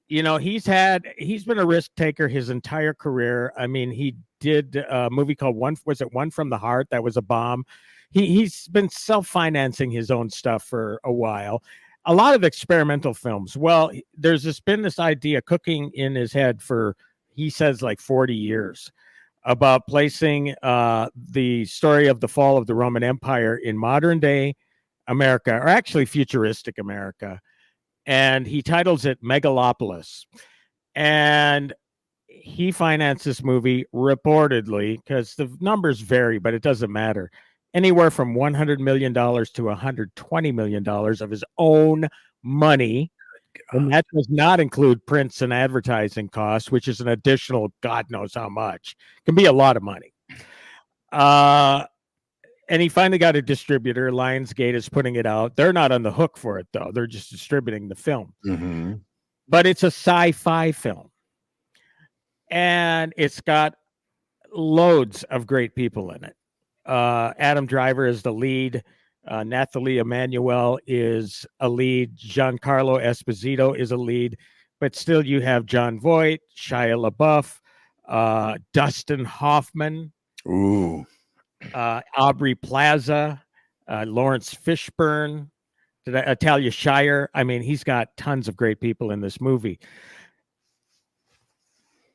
he's been a risk taker his entire career. I mean, he did a movie called One from the Heart? That was a bomb. He's been self-financing his own stuff for a while. A lot of experimental films. Well, there's been this idea cooking in his head for, he says, like 40 years about placing the story of the fall of the Roman Empire in modern day America, or actually futuristic America. And he titles it Megalopolis. And he financed this movie reportedly, because the numbers vary, but it doesn't matter. anywhere from $100 million to $120 million of his own money. And that does not include prints and advertising costs, which is an additional God knows how much. It can be a lot of money. And he finally got a distributor. Lionsgate is putting it out. They're not on the hook for it, though. They're just distributing the film. Mm-hmm. But it's a sci-fi film. And it's got loads of great people in it. Adam Driver is the lead. Nathalie Emmanuel is a lead. Giancarlo Esposito is a lead. But still, you have John Voight, Shia LaBeouf, Dustin Hoffman. Ooh. Aubrey Plaza, Lawrence Fishburne, Talia Shire. I mean, he's got tons of great people in this movie.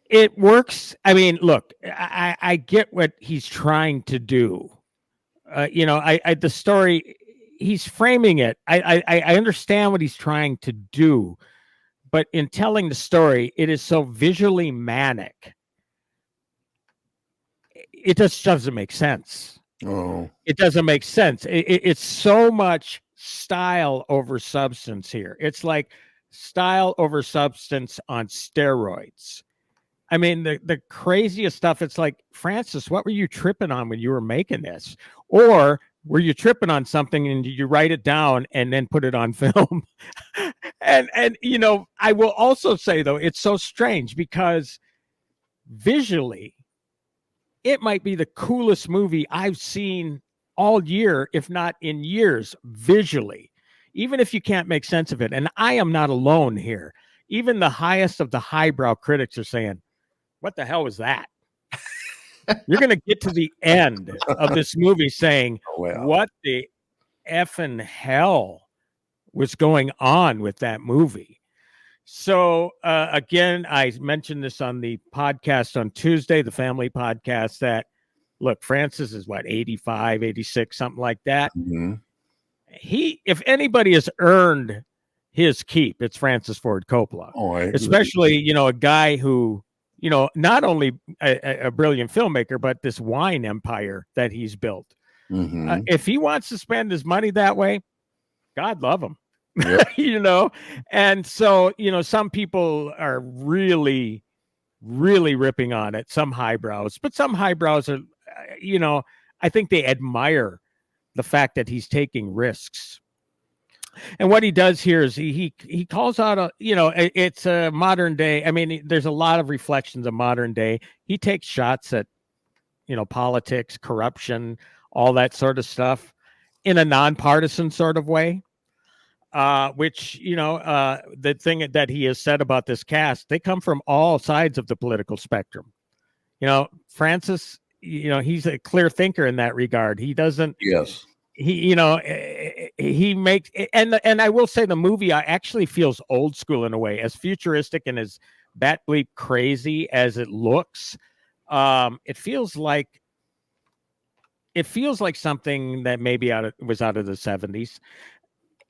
It works. I mean, look, I get what he's trying to do. The story, he's framing it. I understand what he's trying to do, but in telling the story, it is so visually manic. It just doesn't make sense. Oh, it doesn't make sense. It's so much style over substance here. It's like style over substance on steroids. I mean, the craziest stuff. It's like, Francis, what were you tripping on when you were making this? Or were you tripping on something and you write it down and then put it on film? and I will also say, though, it's so strange because visually, it might be the coolest movie I've seen all year, if not in years, visually, even if you can't make sense of it. And I am not alone here. Even the highest of the highbrow critics are saying, what the hell was that? You're going to get to the end of this movie saying, what the effing hell was going on with that movie? So, again, I mentioned this on the podcast on Tuesday, the family podcast, that, look, Francis is 85, 86, something like that. Mm-hmm. If anybody has earned his keep, it's Francis Ford Coppola. Especially, a guy who, not only a brilliant filmmaker, but this wine empire that he's built. Mm-hmm. If he wants to spend his money that way, God love him. Yep. And so, some people are really, really ripping on it, some highbrows, but some highbrows are, I think they admire the fact that he's taking risks. And what he does here is he calls out it's a modern day. I mean, there's a lot of reflections of modern day. He takes shots at, politics, corruption, all that sort of stuff in a nonpartisan sort of way. Which, the thing that he has said about this cast, they come from all sides of the political spectrum. Francis, he's a clear thinker in that regard. He doesn't. Yes. He makes, and I will say the movie actually feels old school in a way, as futuristic and as bat bleep crazy as it looks. It feels like something that maybe was out of the 70s.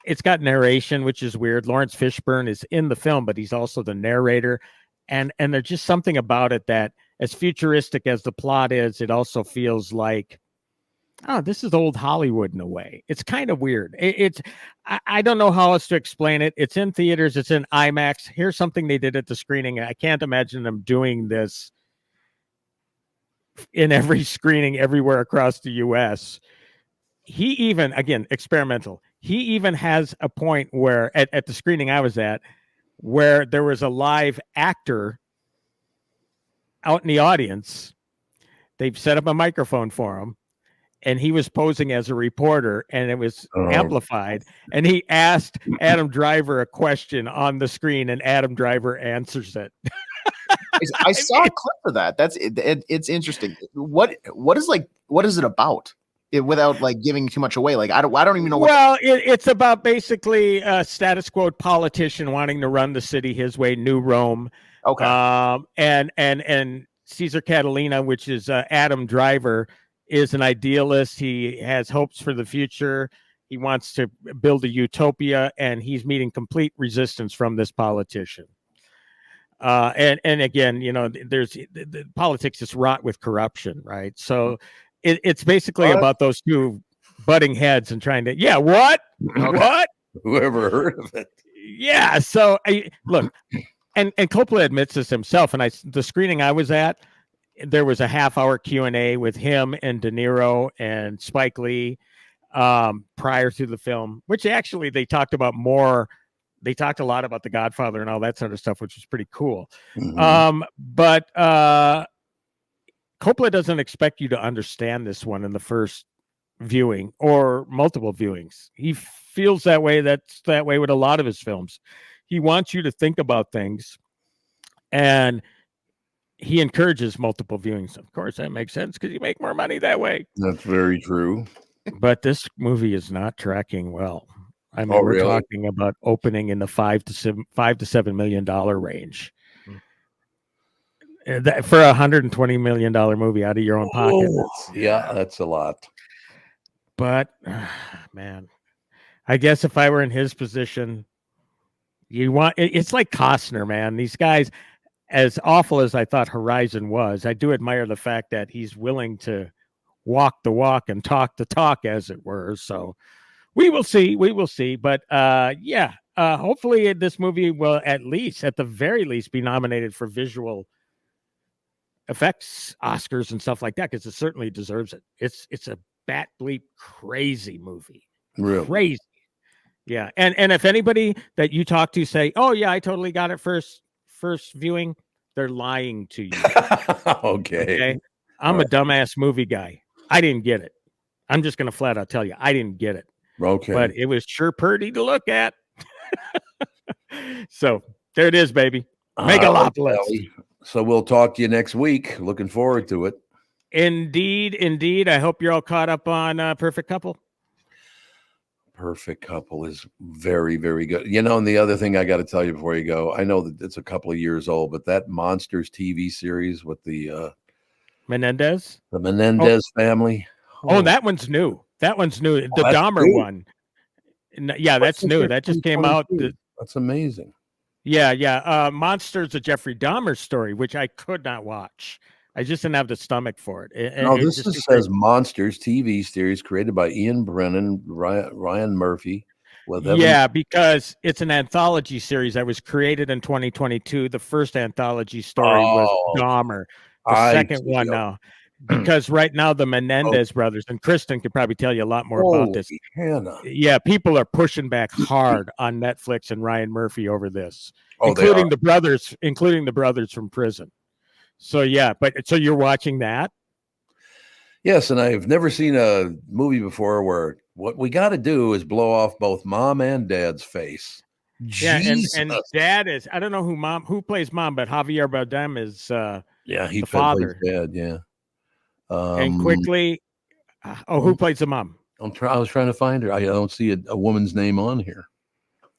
It's got narration, which is weird. Lawrence Fishburne is in the film, but he's also the narrator. And there's just something about it that, as futuristic as the plot is, it also feels like, this is old Hollywood in a way. It's kind of weird. I don't know how else to explain it. It's in theaters. It's in IMAX. Here's something they did at the screening. I can't imagine them doing this in every screening everywhere across the U.S. He even, again, experimental. He even has a point where at the screening I was at, where there was a live actor out in the audience. They've set up a microphone for him, and he was posing as a reporter, and it was amplified. And he asked Adam Driver a question on the screen, and Adam Driver answers it. I saw a clip of that. It's interesting. What is it about? Without giving too much away, I don't even know. It's about basically a status quo politician wanting to run the city his way, New Rome. Okay. And Caesar Catalina, which is Adam Driver, is an idealist. He has hopes for the future. He wants to build a utopia, and he's meeting complete resistance from this politician. And again, there's the politics is wrought with corruption, right? So it's basically about those two butting heads and trying to, what? Whoever heard of it? Yeah. So look, and Coppola admits this himself. And the screening I was at, there was a half-hour Q&A with him and De Niro and Spike Lee prior to the film, which actually they talked about more. They talked a lot about The Godfather and all that sort of stuff, which was pretty cool. But Coppola doesn't expect you to understand this one in the first viewing or multiple viewings. He feels that way. That's that way with a lot of his films. He wants you to think about things, and he encourages multiple viewings. Of course, that makes sense because you make more money that way. That's very true. But this movie is not tracking well. I mean, we're talking about opening in the $5 to $7 million range. That, for $120 million movie out of your own pocket. That's a lot. But man, I guess if I were in his position, it's like Costner, man. These guys, as awful as I thought Horizon was, I do admire the fact that he's willing to walk the walk and talk the talk, as it were. So we will see. But hopefully this movie will at the very least be nominated for visual effects Oscars and stuff like that, because it certainly deserves it. It's a bat bleep crazy movie. Really crazy. Yeah. And if anybody that you talk to say, oh yeah, I totally got it first viewing, they're lying to you. Okay. I'm a dumbass movie guy. I didn't get it. I'm just going to flat out tell you, I didn't get it. Okay. But it was sure pretty to look at. So there it is, baby. Megalopolis. So we'll talk to you next week. Looking forward to it. Indeed. I hope you're all caught up on Perfect Couple. Perfect Couple is very, very good. And the other thing I got to tell you before you go, I know that it's a couple of years old, but that Monsters TV series with the Menendez family. Oh, that one's new. The Dahmer one. Yeah, that's new. That just came out. That's amazing. Yeah. Monsters, a Jeffrey Dahmer story, which I could not watch. I just didn't have the stomach for it. This says Monsters TV series created by Ian Brennan, Ryan Murphy. Because it's an anthology series that was created in 2022. The first anthology story was Dahmer. The second one now. Because right now the Menendez brothers, and Kristen could probably tell you a lot more about this. Hannah. Yeah, people are pushing back hard on Netflix and Ryan Murphy over this, including the brothers from prison. So so you're watching that? Yes, and I've never seen a movie before where what we got to do is blow off both mom and dad's face. Yeah, and dad is, I don't know who plays mom, but Javier Bardem is he the father. Dad, yeah. And quickly, who plays the mom? I was trying to find her. I don't see a woman's name on here.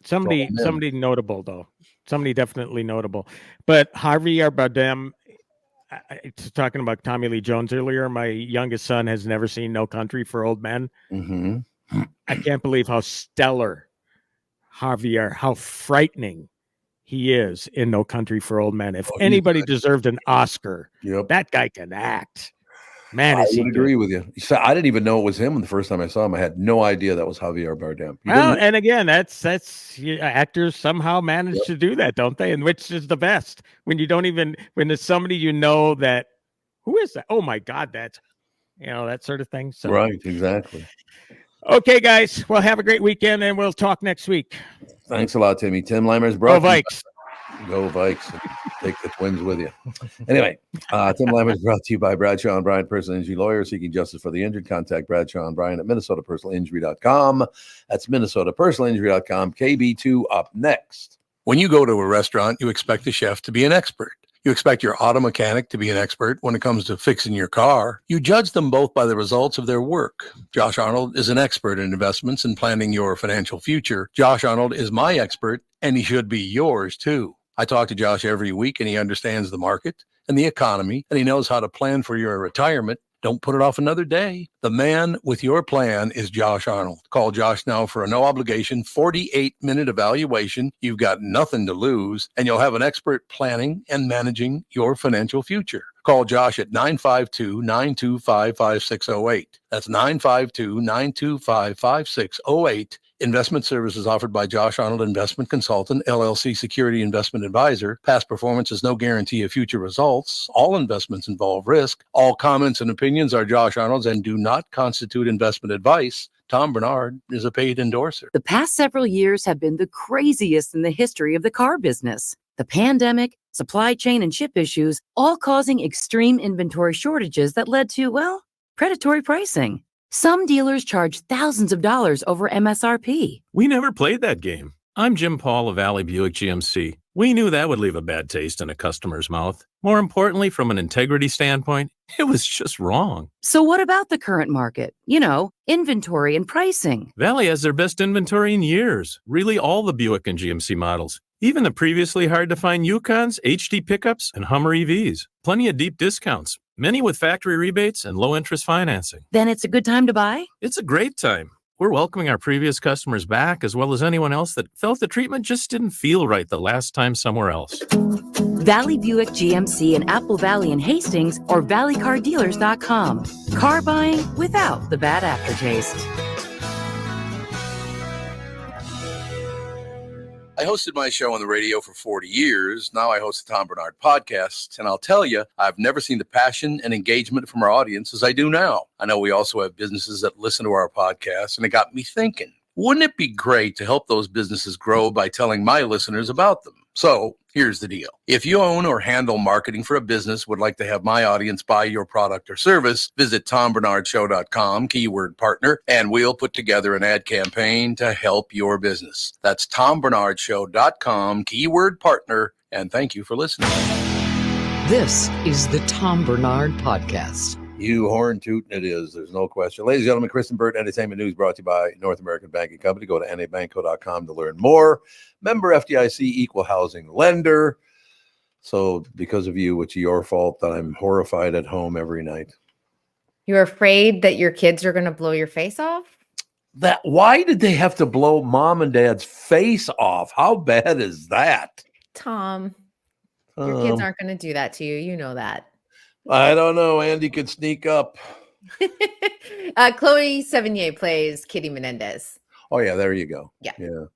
Somebody notable though. Somebody definitely notable. But Javier Bardem, talking about Tommy Lee Jones earlier, my youngest son has never seen No Country for Old Men. Mm-hmm. I can't believe how stellar Javier, how frightening he is in No Country for Old Men. If anybody deserved an Oscar, that guy can act. Man, I would agree with you. I didn't even know it was him the first time I saw him. I had no idea that was Javier Bardem. Well, and again, that's actors somehow manage to do that, don't they? And which is the best when you don't even, when there's somebody that who is that? Oh my God, that's that sort of thing. So right, exactly. Okay, guys. Well, have a great weekend, and we'll talk next week. Thanks a lot, Timmy. Tim Lammers brought Go Vikes. Go Vikes. Take the Twins with you. Anyway, Tim Lammers brought to you by Bradshaw and Bryant Personal Injury Lawyers, seeking justice for the injured. Contact Bradshaw and Bryant at MinnesotaPersonalInjury.com. That's MinnesotaPersonalInjury.com. KB2 up next. When you go to a restaurant, you expect the chef to be an expert. You expect your auto mechanic to be an expert when it comes to fixing your car. You judge them both by the results of their work. Josh Arnold is an expert in investments and planning your financial future. Josh Arnold is my expert, and he should be yours too. I talk to Josh every week, and he understands the market and the economy, and he knows how to plan for your retirement. Don't put it off another day. The man with your plan is Josh Arnold. Call Josh now for a no-obligation 48-minute evaluation. You've got nothing to lose, and you'll have an expert planning and managing your financial future. Call Josh at 952-925-5608. That's 952-925-5608. Investment services offered by Josh Arnold Investment Consultant, LLC Security Investment Advisor. Past performance is no guarantee of future results. All investments involve risk. All comments and opinions are Josh Arnold's and do not constitute investment advice. Tom Barnard is a paid endorser. The past several years have been the craziest in the history of the car business. The pandemic, supply chain and chip issues, all causing extreme inventory shortages that led to, well, predatory pricing. Some dealers charge thousands of dollars over MSRP. We never played that game. I'm Jim Paul of Valley Buick GMC. We knew that would leave a bad taste in a customer's mouth. More importantly, from an integrity standpoint, it was just wrong. So what about the current market? You know, inventory and pricing. Valley has their best inventory in years. Really all the Buick and GMC models. Even the previously hard-to-find Yukons, HD pickups, and Hummer EVs. Plenty of deep discounts. Many with factory rebates and low-interest financing. Then it's a good time to buy? It's a great time. We're welcoming our previous customers back, as well as anyone else that felt the treatment just didn't feel right the last time somewhere else. Valley Buick GMC in Apple Valley and Hastings or valleycardealers.com. Car buying without the bad aftertaste. I hosted my show on the radio for 40 years. Now I host the Tom Barnard Podcast. And I'll tell you, I've never seen the passion and engagement from our audience as I do now. I know we also have businesses that listen to our podcast, and it got me thinking, wouldn't it be great to help those businesses grow by telling my listeners about them? So here's the deal. If you own or handle marketing for a business, would like to have my audience buy your product or service, visit TomBarnardShow.com, keyword partner, and we'll put together an ad campaign to help your business. That's TomBarnardShow.com, keyword partner, and thank you for listening. This is the Tom Barnard Podcast. You horn tootin' it is. There's no question. Ladies and gentlemen, Kristen Burt, Entertainment News brought to you by North American Banking Company. Go to nabanco.com to learn more. Member FDIC, equal housing lender. So because of you, it's your fault that I'm horrified at home every night. You're afraid that your kids are going to blow your face off? Why did they have to blow mom and dad's face off? How bad is that? Tom, your kids aren't going to do that to you. You know that. I don't know. Andy could sneak up. Chloe Sevigny plays Kitty Menendez. Oh, yeah. There you go. Yeah.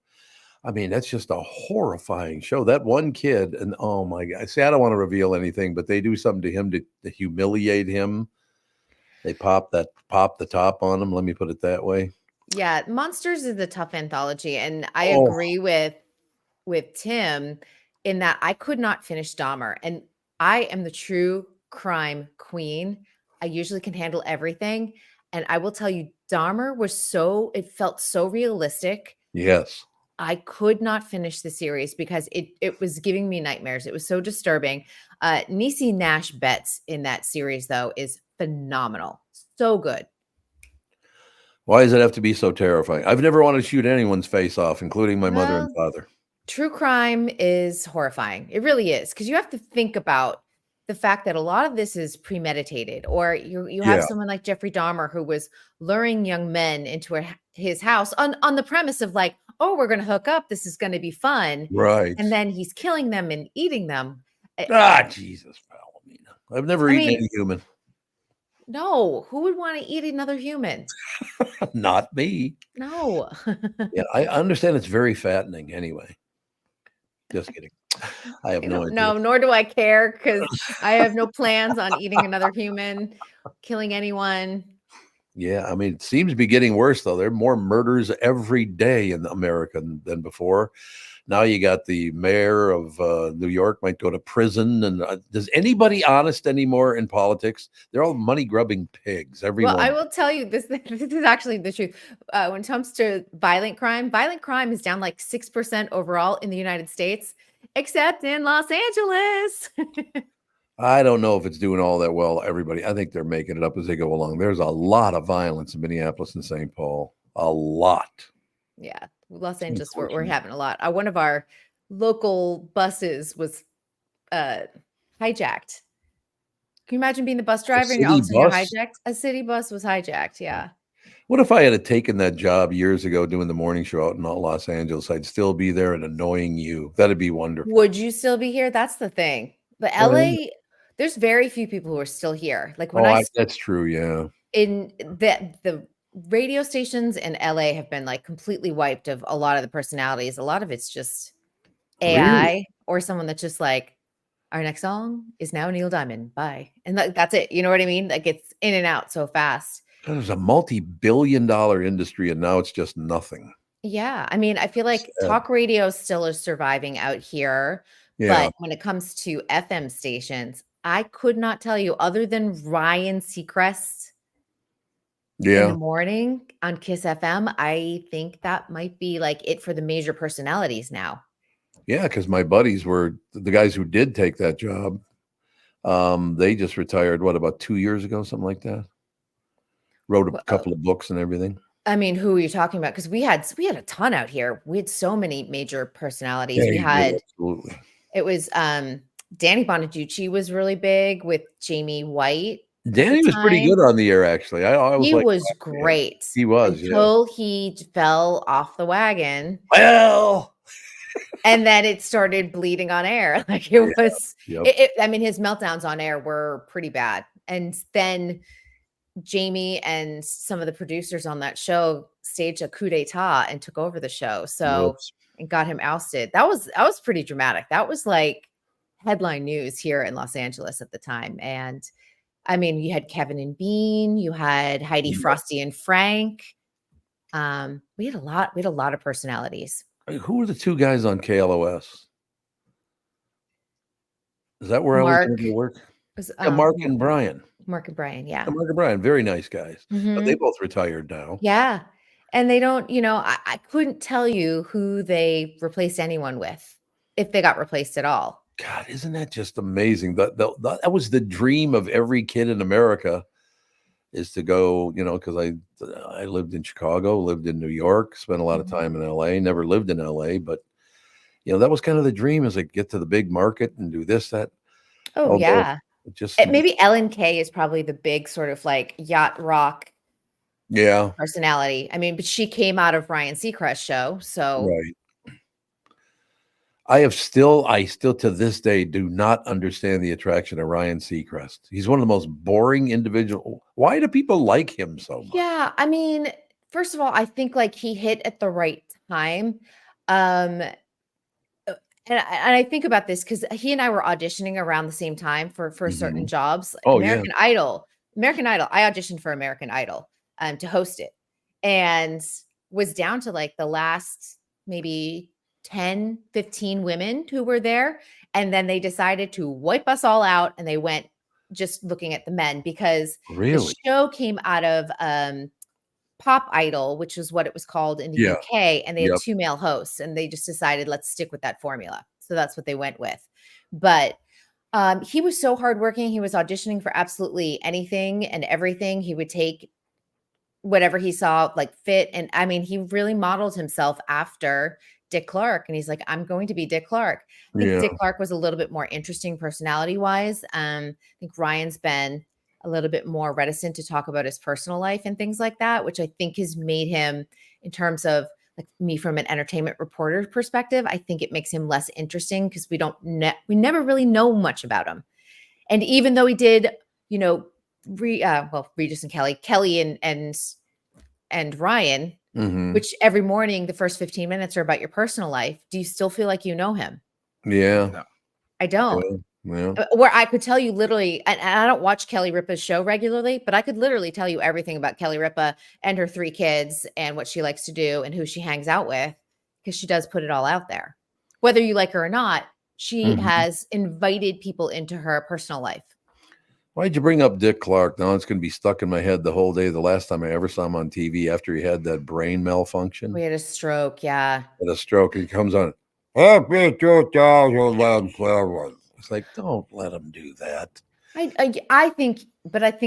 I mean, that's just a horrifying show. That one kid, and oh my God. See, I don't want to reveal anything, but they do something to him to humiliate him. They pop the top on him. Let me put it that way. Yeah. Monsters is a tough anthology. And I agree with Tim in that I could not finish Dahmer. And I am the true crime queen. I usually can handle everything. And I will tell you, Dahmer it felt so realistic. Yes. I could not finish the series because it was giving me nightmares. It was so disturbing. Niecy Nash Betts in that series, though, is phenomenal. So good. Why does it have to be so terrifying? I've never wanted to shoot anyone's face off, including my mother and father. True crime is horrifying. It really is. Because you have to think about the fact that a lot of this is premeditated, or you have someone like Jeffrey Dahmer who was luring young men into his house on the premise of like, oh, we're going to hook up. This is going to be fun. Right. And then he's killing them and eating them. Jesus, Palomina. I've never eaten any human. No, who would want to eat another human? Not me. No. Yeah, I understand it's very fattening anyway. Just kidding. I have no idea. No, nor do I care because I have no plans on eating another human, killing anyone. Yeah, I mean, it seems to be getting worse, though. There are more murders every day in America than before. Now you got the mayor of New York might go to prison. And does anybody honest anymore in politics? They're all money-grubbing pigs. Everyone. Well, I will tell you, this is actually the truth. When it comes to violent crime is down like 6% overall in the United States, except in Los Angeles. I don't know if it's doing all that well, everybody. I think they're making it up as they go along. There's a lot of violence in Minneapolis and St. Paul. A lot. Yeah. Los Angeles, we're having a lot. One of our local buses was hijacked. Can you imagine being the bus driver and all of a sudden you're hijacked? A city bus was hijacked. Yeah. What if I had taken that job years ago doing the morning show out in Los Angeles? I'd still be there and annoying you. That'd be wonderful. Would you still be here? That's the thing. But LA, there's very few people who are still here. Like when that's true. Yeah. In the radio stations in LA have been like completely wiped of a lot of the personalities. A lot of it's just AI or someone that's just like, our next song is now Neil Diamond. Bye. And that's it. You know what I mean? Like it's in and out so fast. There's a multi-billion-dollar industry, and now it's just nothing. Yeah. I mean, I feel like talk radio still is surviving out here. Yeah. But when it comes to FM stations, I could not tell you other than Ryan Seacrest in the morning on Kiss FM. I think that might be like it for the major personalities now. Yeah, because my buddies were the guys who did take that job. They just retired, about 2 years ago, something like that. Wrote a couple of books and everything. I mean, who are you talking about? Because we had a ton out here. We had so many major personalities. Absolutely. It was Danny Bonaducci was really big with Jamie White. Danny was pretty good on the air, actually. He was great. He was until he fell off the wagon. Well. And then it started bleeding on air. Like it was. Yep. I mean, his meltdowns on air were pretty bad. And then Jamie and some of the producers on that show staged a coup d'etat and took over the show. So and got him ousted. That was pretty dramatic. That was like headline news here in Los Angeles at the time. And I mean, you had Kevin and Bean, you had Heidi, Frosty, and Frank. We had a lot of personalities. Who were the two guys on KLOS? Is that where I was going to work? Mark and Brian. Mark and Brian, yeah. Mark and Brian, very nice guys. But they both retired now. Yeah. And they don't, I couldn't tell you who they replaced anyone with, if they got replaced at all. God, isn't that just amazing? That was the dream of every kid in America, is to go, because I lived in Chicago, lived in New York, spent a lot of time in LA, never lived in LA, but that was kind of the dream, is like get to the big market and do this, that. Oh, yeah. Maybe Ellen Kay is probably the big sort of like yacht rock personality. I mean, but she came out of Ryan Seacrest's show. So right. I still to this day do not understand the attraction of Ryan Seacrest. He's one of the most boring individuals. Why do people like him so much? Yeah, I mean, first of all, I think like he hit at the right time. And I think about this because he and I were auditioning around the same time for certain jobs. American Idol, I auditioned for American Idol to host it, and was down to like the last maybe 10, 15 women who were there. And then they decided to wipe us all out, and they went just looking at the men because the show came out of Pop Idol, which is what it was called in the UK, and they had two male hosts, and they just decided, let's stick with that formula. So that's what they went with. But he was so hardworking. He was auditioning for absolutely anything and everything. He would take whatever he saw like fit. And I mean, he really modeled himself after Dick Clark. And he's like, I'm going to be Dick Clark. I think Dick Clark was a little bit more interesting personality wise. I think Ryan's been a little bit more reticent to talk about his personal life and things like that, which I think has made him, in terms of like me from an entertainment reporter perspective, I think it makes him less interesting because we never really know much about him. And even though he did, Regis and Kelly and Ryan, which every morning, the first 15 minutes are about your personal life. Do you still feel like you know him? Yeah. No, I don't. Yeah. Where I could tell you literally, and I don't watch Kelly Ripa's show regularly, but I could literally tell you everything about Kelly Ripa and her 3 kids and what she likes to do and who she hangs out with, because she does put it all out there. Whether you like her or not, she has invited people into her personal life. Why'd you bring up Dick Clark? Now it's going to be stuck in my head the whole day. The last time I ever saw him on TV after he had that brain malfunction. We had a stroke, yeah. Had a stroke. He comes on, Happy 2007. It's like, don't let him do that. I think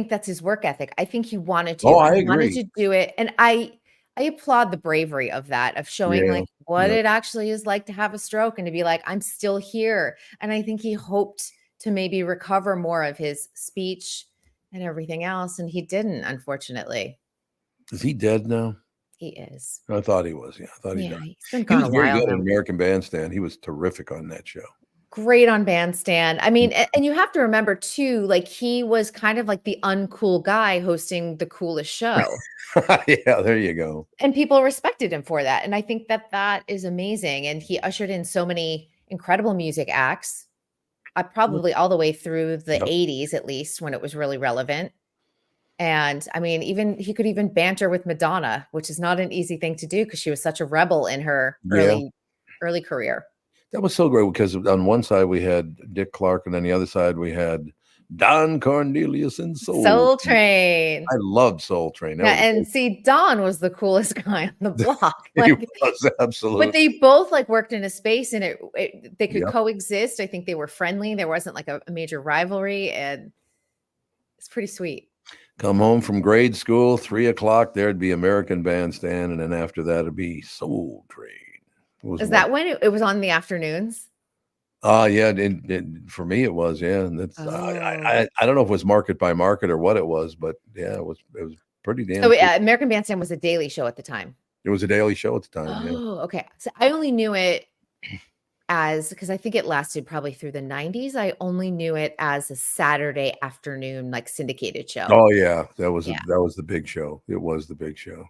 that's his work ethic. I think he wanted to. I agree. Wanted to do it, and I applaud the bravery of that, of showing like what it actually is like to have a stroke and to be like, I'm still here. And I think he hoped to maybe recover more of his speech and everything else. And he didn't, unfortunately. Is he dead now? He is. I thought he was. Yeah, I thought he died. He's been He gone was a very while good now. at American Bandstand. He was terrific on that show. Great on Bandstand. I mean, and you have to remember too, like he was kind of like the uncool guy hosting the coolest show. Yeah, there you go. And people respected him for that. And I think that that is amazing. And he ushered in so many incredible music acts, probably all the way through the 80s, at least, when it was really relevant. And I mean, even he could even banter with Madonna, which is not an easy thing to do because she was such a rebel in her early career. That was so great because on one side we had Dick Clark and on the other side we had Don Cornelius and Soul Train. I loved Soul Train. Yeah, and see, Don was the coolest guy on the block. He was, absolutely. But they both like worked in a space and they could coexist. I think they were friendly. There wasn't like a major rivalry, and it's pretty sweet. Come home from grade school, 3 o'clock, there'd be American Bandstand, and then after that it'd be Soul Train. Is that when it was on the afternoons? Yeah, for me it was, yeah. And that's I don't know if it was market by market or what it was, but yeah, it was pretty damn. Oh yeah, American Bandstand was a daily show at the time. It was a daily show at the time. Oh, okay. So I only knew it as because I think it lasted probably through the 90s. I only knew it as a Saturday afternoon, like syndicated show. Oh yeah, that was the big show. It was the big show.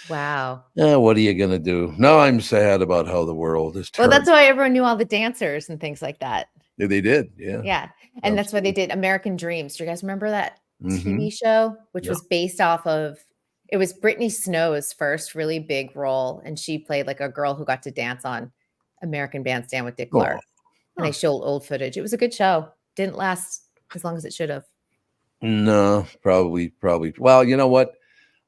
Wow. Yeah, what are you gonna do? Now I'm sad about how the world is turned. Well, that's why everyone knew all the dancers and things like that. Yeah, they did. Yeah. Yeah. And that's why they did American Dreams. Do you guys remember that TV show, which was based off of it was Brittany Snow's first really big role, and she played like a girl who got to dance on American Bandstand with Dick Clark. And they showed old footage. It was a good show. Didn't last as long as it should have. No, probably. Well, you know what?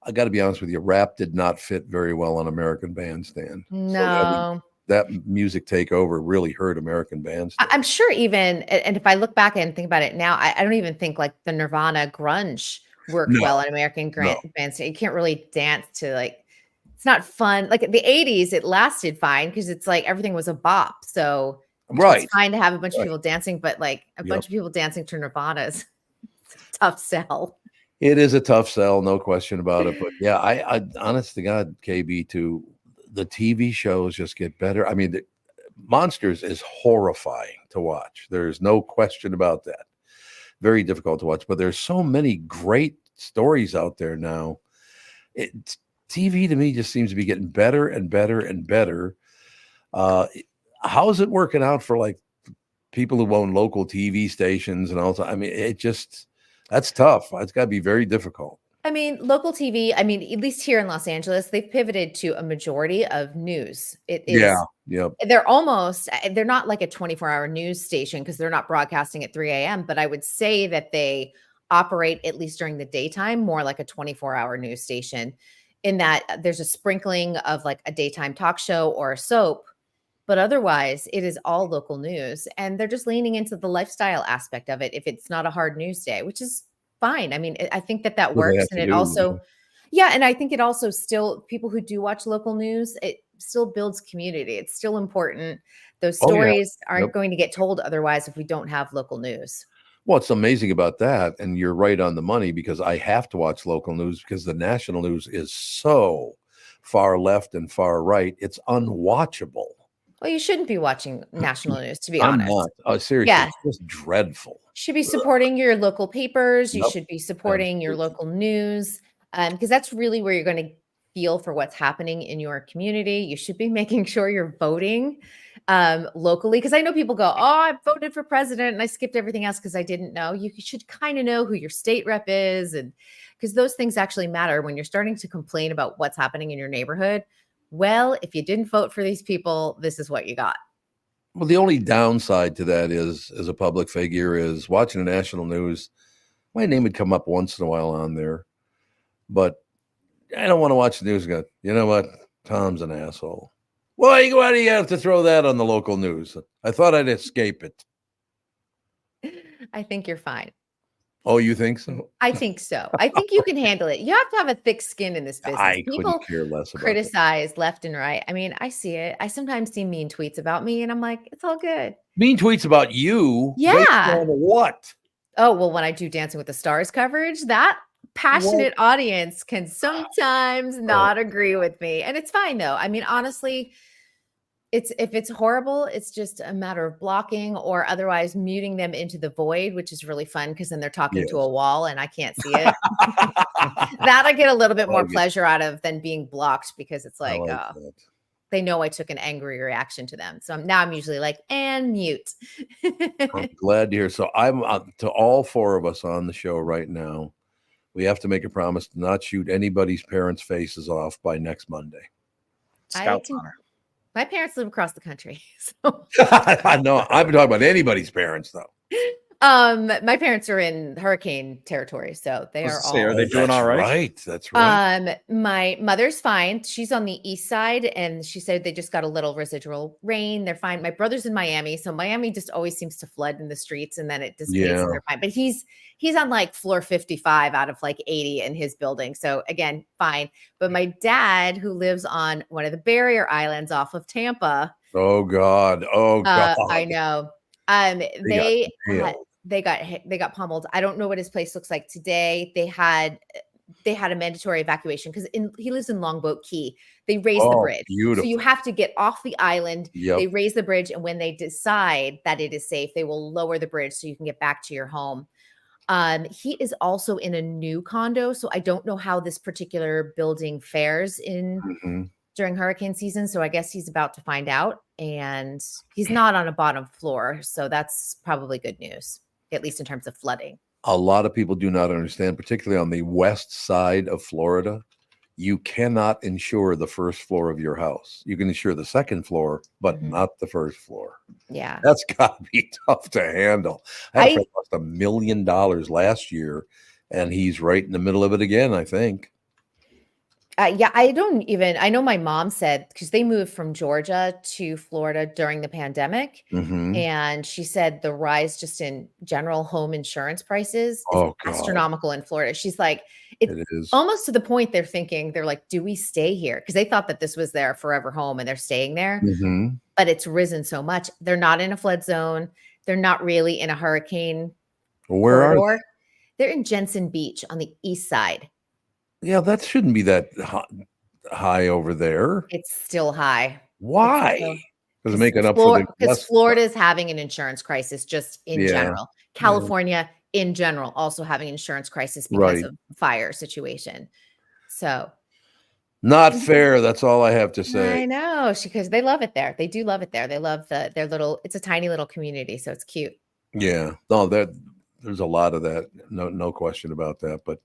I got to be honest with you. Rap did not fit very well on American Bandstand. No. So that music takeover really hurt American Bandstand. I'm sure even, and if I look back and think about it now, I don't even think like the Nirvana grunge worked well on American Bandstand. You can't really dance to like, it's not fun. Like the 80s, it lasted fine because it's like everything was a bop. So it's fine to have a bunch of people dancing, but like a bunch of people dancing to Nirvana's tough sell. It is a tough sell, no question about it. But yeah, I honest to God, KB, too, the TV shows just get better. I mean, Monsters is horrifying to watch. There's no question about that. Very difficult to watch, but there's so many great stories out there now. TV to me just seems to be getting better and better and better. How's it working out for like people who own local TV stations and all that? I mean, that's tough. It's got to be very difficult. I mean, local TV, at least here in Los Angeles, they've pivoted to a majority of news. It is. Yeah. They're not like a 24-hour news station because they're not broadcasting at 3 a.m. But I would say that they operate, at least during the daytime, more like a 24-hour news station in that there's a sprinkling of like a daytime talk show or a soap. But otherwise, it is all local news. And they're just leaning into the lifestyle aspect of it if it's not a hard news day, which is fine. I mean, I think that works. And it also, and I think it also still, people who do watch local news, it still builds community. It's still important. Those stories aren't going to get told otherwise if we don't have local news. What's amazing about that, and you're right on the money, because I have to watch local news because the national news is so far left and far right. It's unwatchable. Well, you shouldn't be watching national news, to be honest. I'm not. Oh, seriously, it's just dreadful. You should be supporting your local papers. You should be supporting your local news, because that's really where you're going to feel for what's happening in your community. You should be making sure you're voting locally, because I know people go, oh, I voted for president and I skipped everything else because I didn't know. You should kind of know who your state rep is, and because those things actually matter when you're starting to complain about what's happening in your neighborhood. Well, if you didn't vote for these people, this is what you got. Well, the only downside to that is, as a public figure, is watching the national news. My name would come up once in a while on there, but I don't want to watch the news and go, you know what? Tom's an asshole. Why do you have to throw that on the local news? I thought I'd escape it. I think you're fine. Oh, you think so? I think so. I think you can handle it. You have to have a thick skin in this business. I People couldn't care less about criticize left and right. I mean, I see it. I sometimes see mean tweets about me, and I'm like, it's all good. Mean tweets about you? Yeah. Based on what? Oh, well, when I do Dancing with the Stars coverage, that passionate audience can sometimes not agree with me. And it's fine, though. I mean, honestly, if it's horrible, it's just a matter of blocking or otherwise muting them into the void, which is really fun because then they're talking to a wall and I can't see it. That I get a little bit more pleasure out of than being blocked because it's like, they know I took an angry reaction to them. So now I'm usually like, and mute. I'm glad to hear. So I'm to all four of us on the show right now. We have to make a promise to not shoot anybody's parents' faces off by next Monday. My parents live across the country. So. I know. I've been talking about anybody's parents, though. My parents are in hurricane territory, so they are all. Are they doing all right? Right, that's right. My mother's fine. She's on the east side, and she said they just got a little residual rain. They're fine. My brother's in Miami, so Miami just always seems to flood in the streets, and then it dissipates. And they're fine. But he's on like floor 55 out of like 80 in his building, so again, fine. But my dad, who lives on one of the barrier islands off of Tampa. Oh God! Oh God! I know. They got pummeled. I don't know what his place looks like today. They had a mandatory evacuation because he lives in Longboat Key. They raised the bridge. Beautiful. So you have to get off the island. Yep. They raise the bridge. And when they decide that it is safe, they will lower the bridge so you can get back to your home. He is also in a new condo. So I don't know how this particular building fares during hurricane season. So I guess he's about to find out. And he's not on a bottom floor. So that's probably good news, at least in terms of flooding. A lot of people do not understand, particularly on the west side of Florida, you cannot insure the first floor of your house. You can insure the second floor, but not the first floor. Yeah. That's got to be tough to handle. I had a friend lost $1 million last year, and he's right in the middle of it again, I think. Yeah, I know my mom said, because they moved from Georgia to Florida during the pandemic. And she said the rise just in general home insurance prices is astronomical in Florida. She's like, it is almost to the point they're like, do we stay here? Because they thought that this was their forever home and they're staying there. But it's risen so much. They're not in a flood zone. They're not really in a hurricane. Where are they? They're in Jensen Beach on the east side. Yeah, that shouldn't be that high over there. It's still high. Why? Does it make it up for the because Florida is having an insurance crisis just in general. California in general also having an insurance crisis because of fire situation. So not fair. That's all I have to say. I know, because they love it there. They do love it there. They love their little. It's a tiny little community, so it's cute. Yeah, no, there's a lot of that. No question about that. But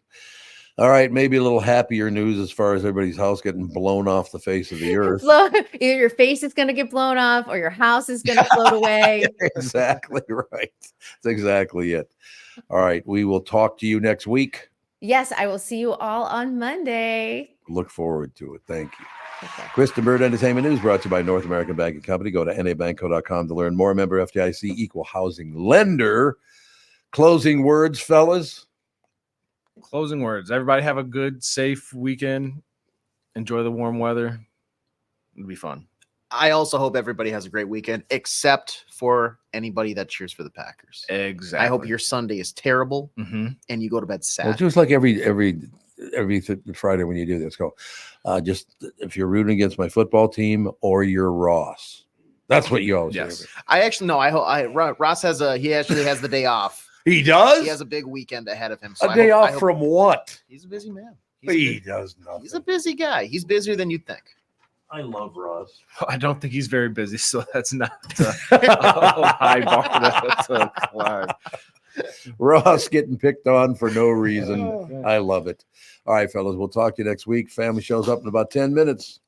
all right, maybe a little happier news as far as everybody's house getting blown off the face of the earth. Either your face is going to get blown off or your house is going to float away. Exactly right. That's exactly it. All right, we will talk to you next week. Yes, I will see you all on Monday. Look forward to it. Thank you. Okay. Kristen Bird Entertainment News brought to you by North American Banking Company. Go to nabanco.com to learn more. Member FDIC, equal housing lender. Closing words, fellas. Closing words. Everybody have a good, safe weekend. Enjoy the warm weather. It'll be fun. I also hope everybody has a great weekend, except for anybody that cheers for the Packers. Exactly. I hope your Sunday is terrible and you go to bed sad. Well, just like every Friday when you do this, go. Just if you're rooting against my football team or you're Ross, that's what you always say. I actually no. Ross has he actually has the day off. He does? He has a big weekend ahead of him. So a day off from what? He's a busy man. He does nothing. He's a busy guy. He's busier than you think. I love Ross. I don't think he's very busy, so that's not a high bar to climb. Ross getting picked on for no reason. I love it. All right, fellas, we'll talk to you next week. Family shows up in about 10 minutes.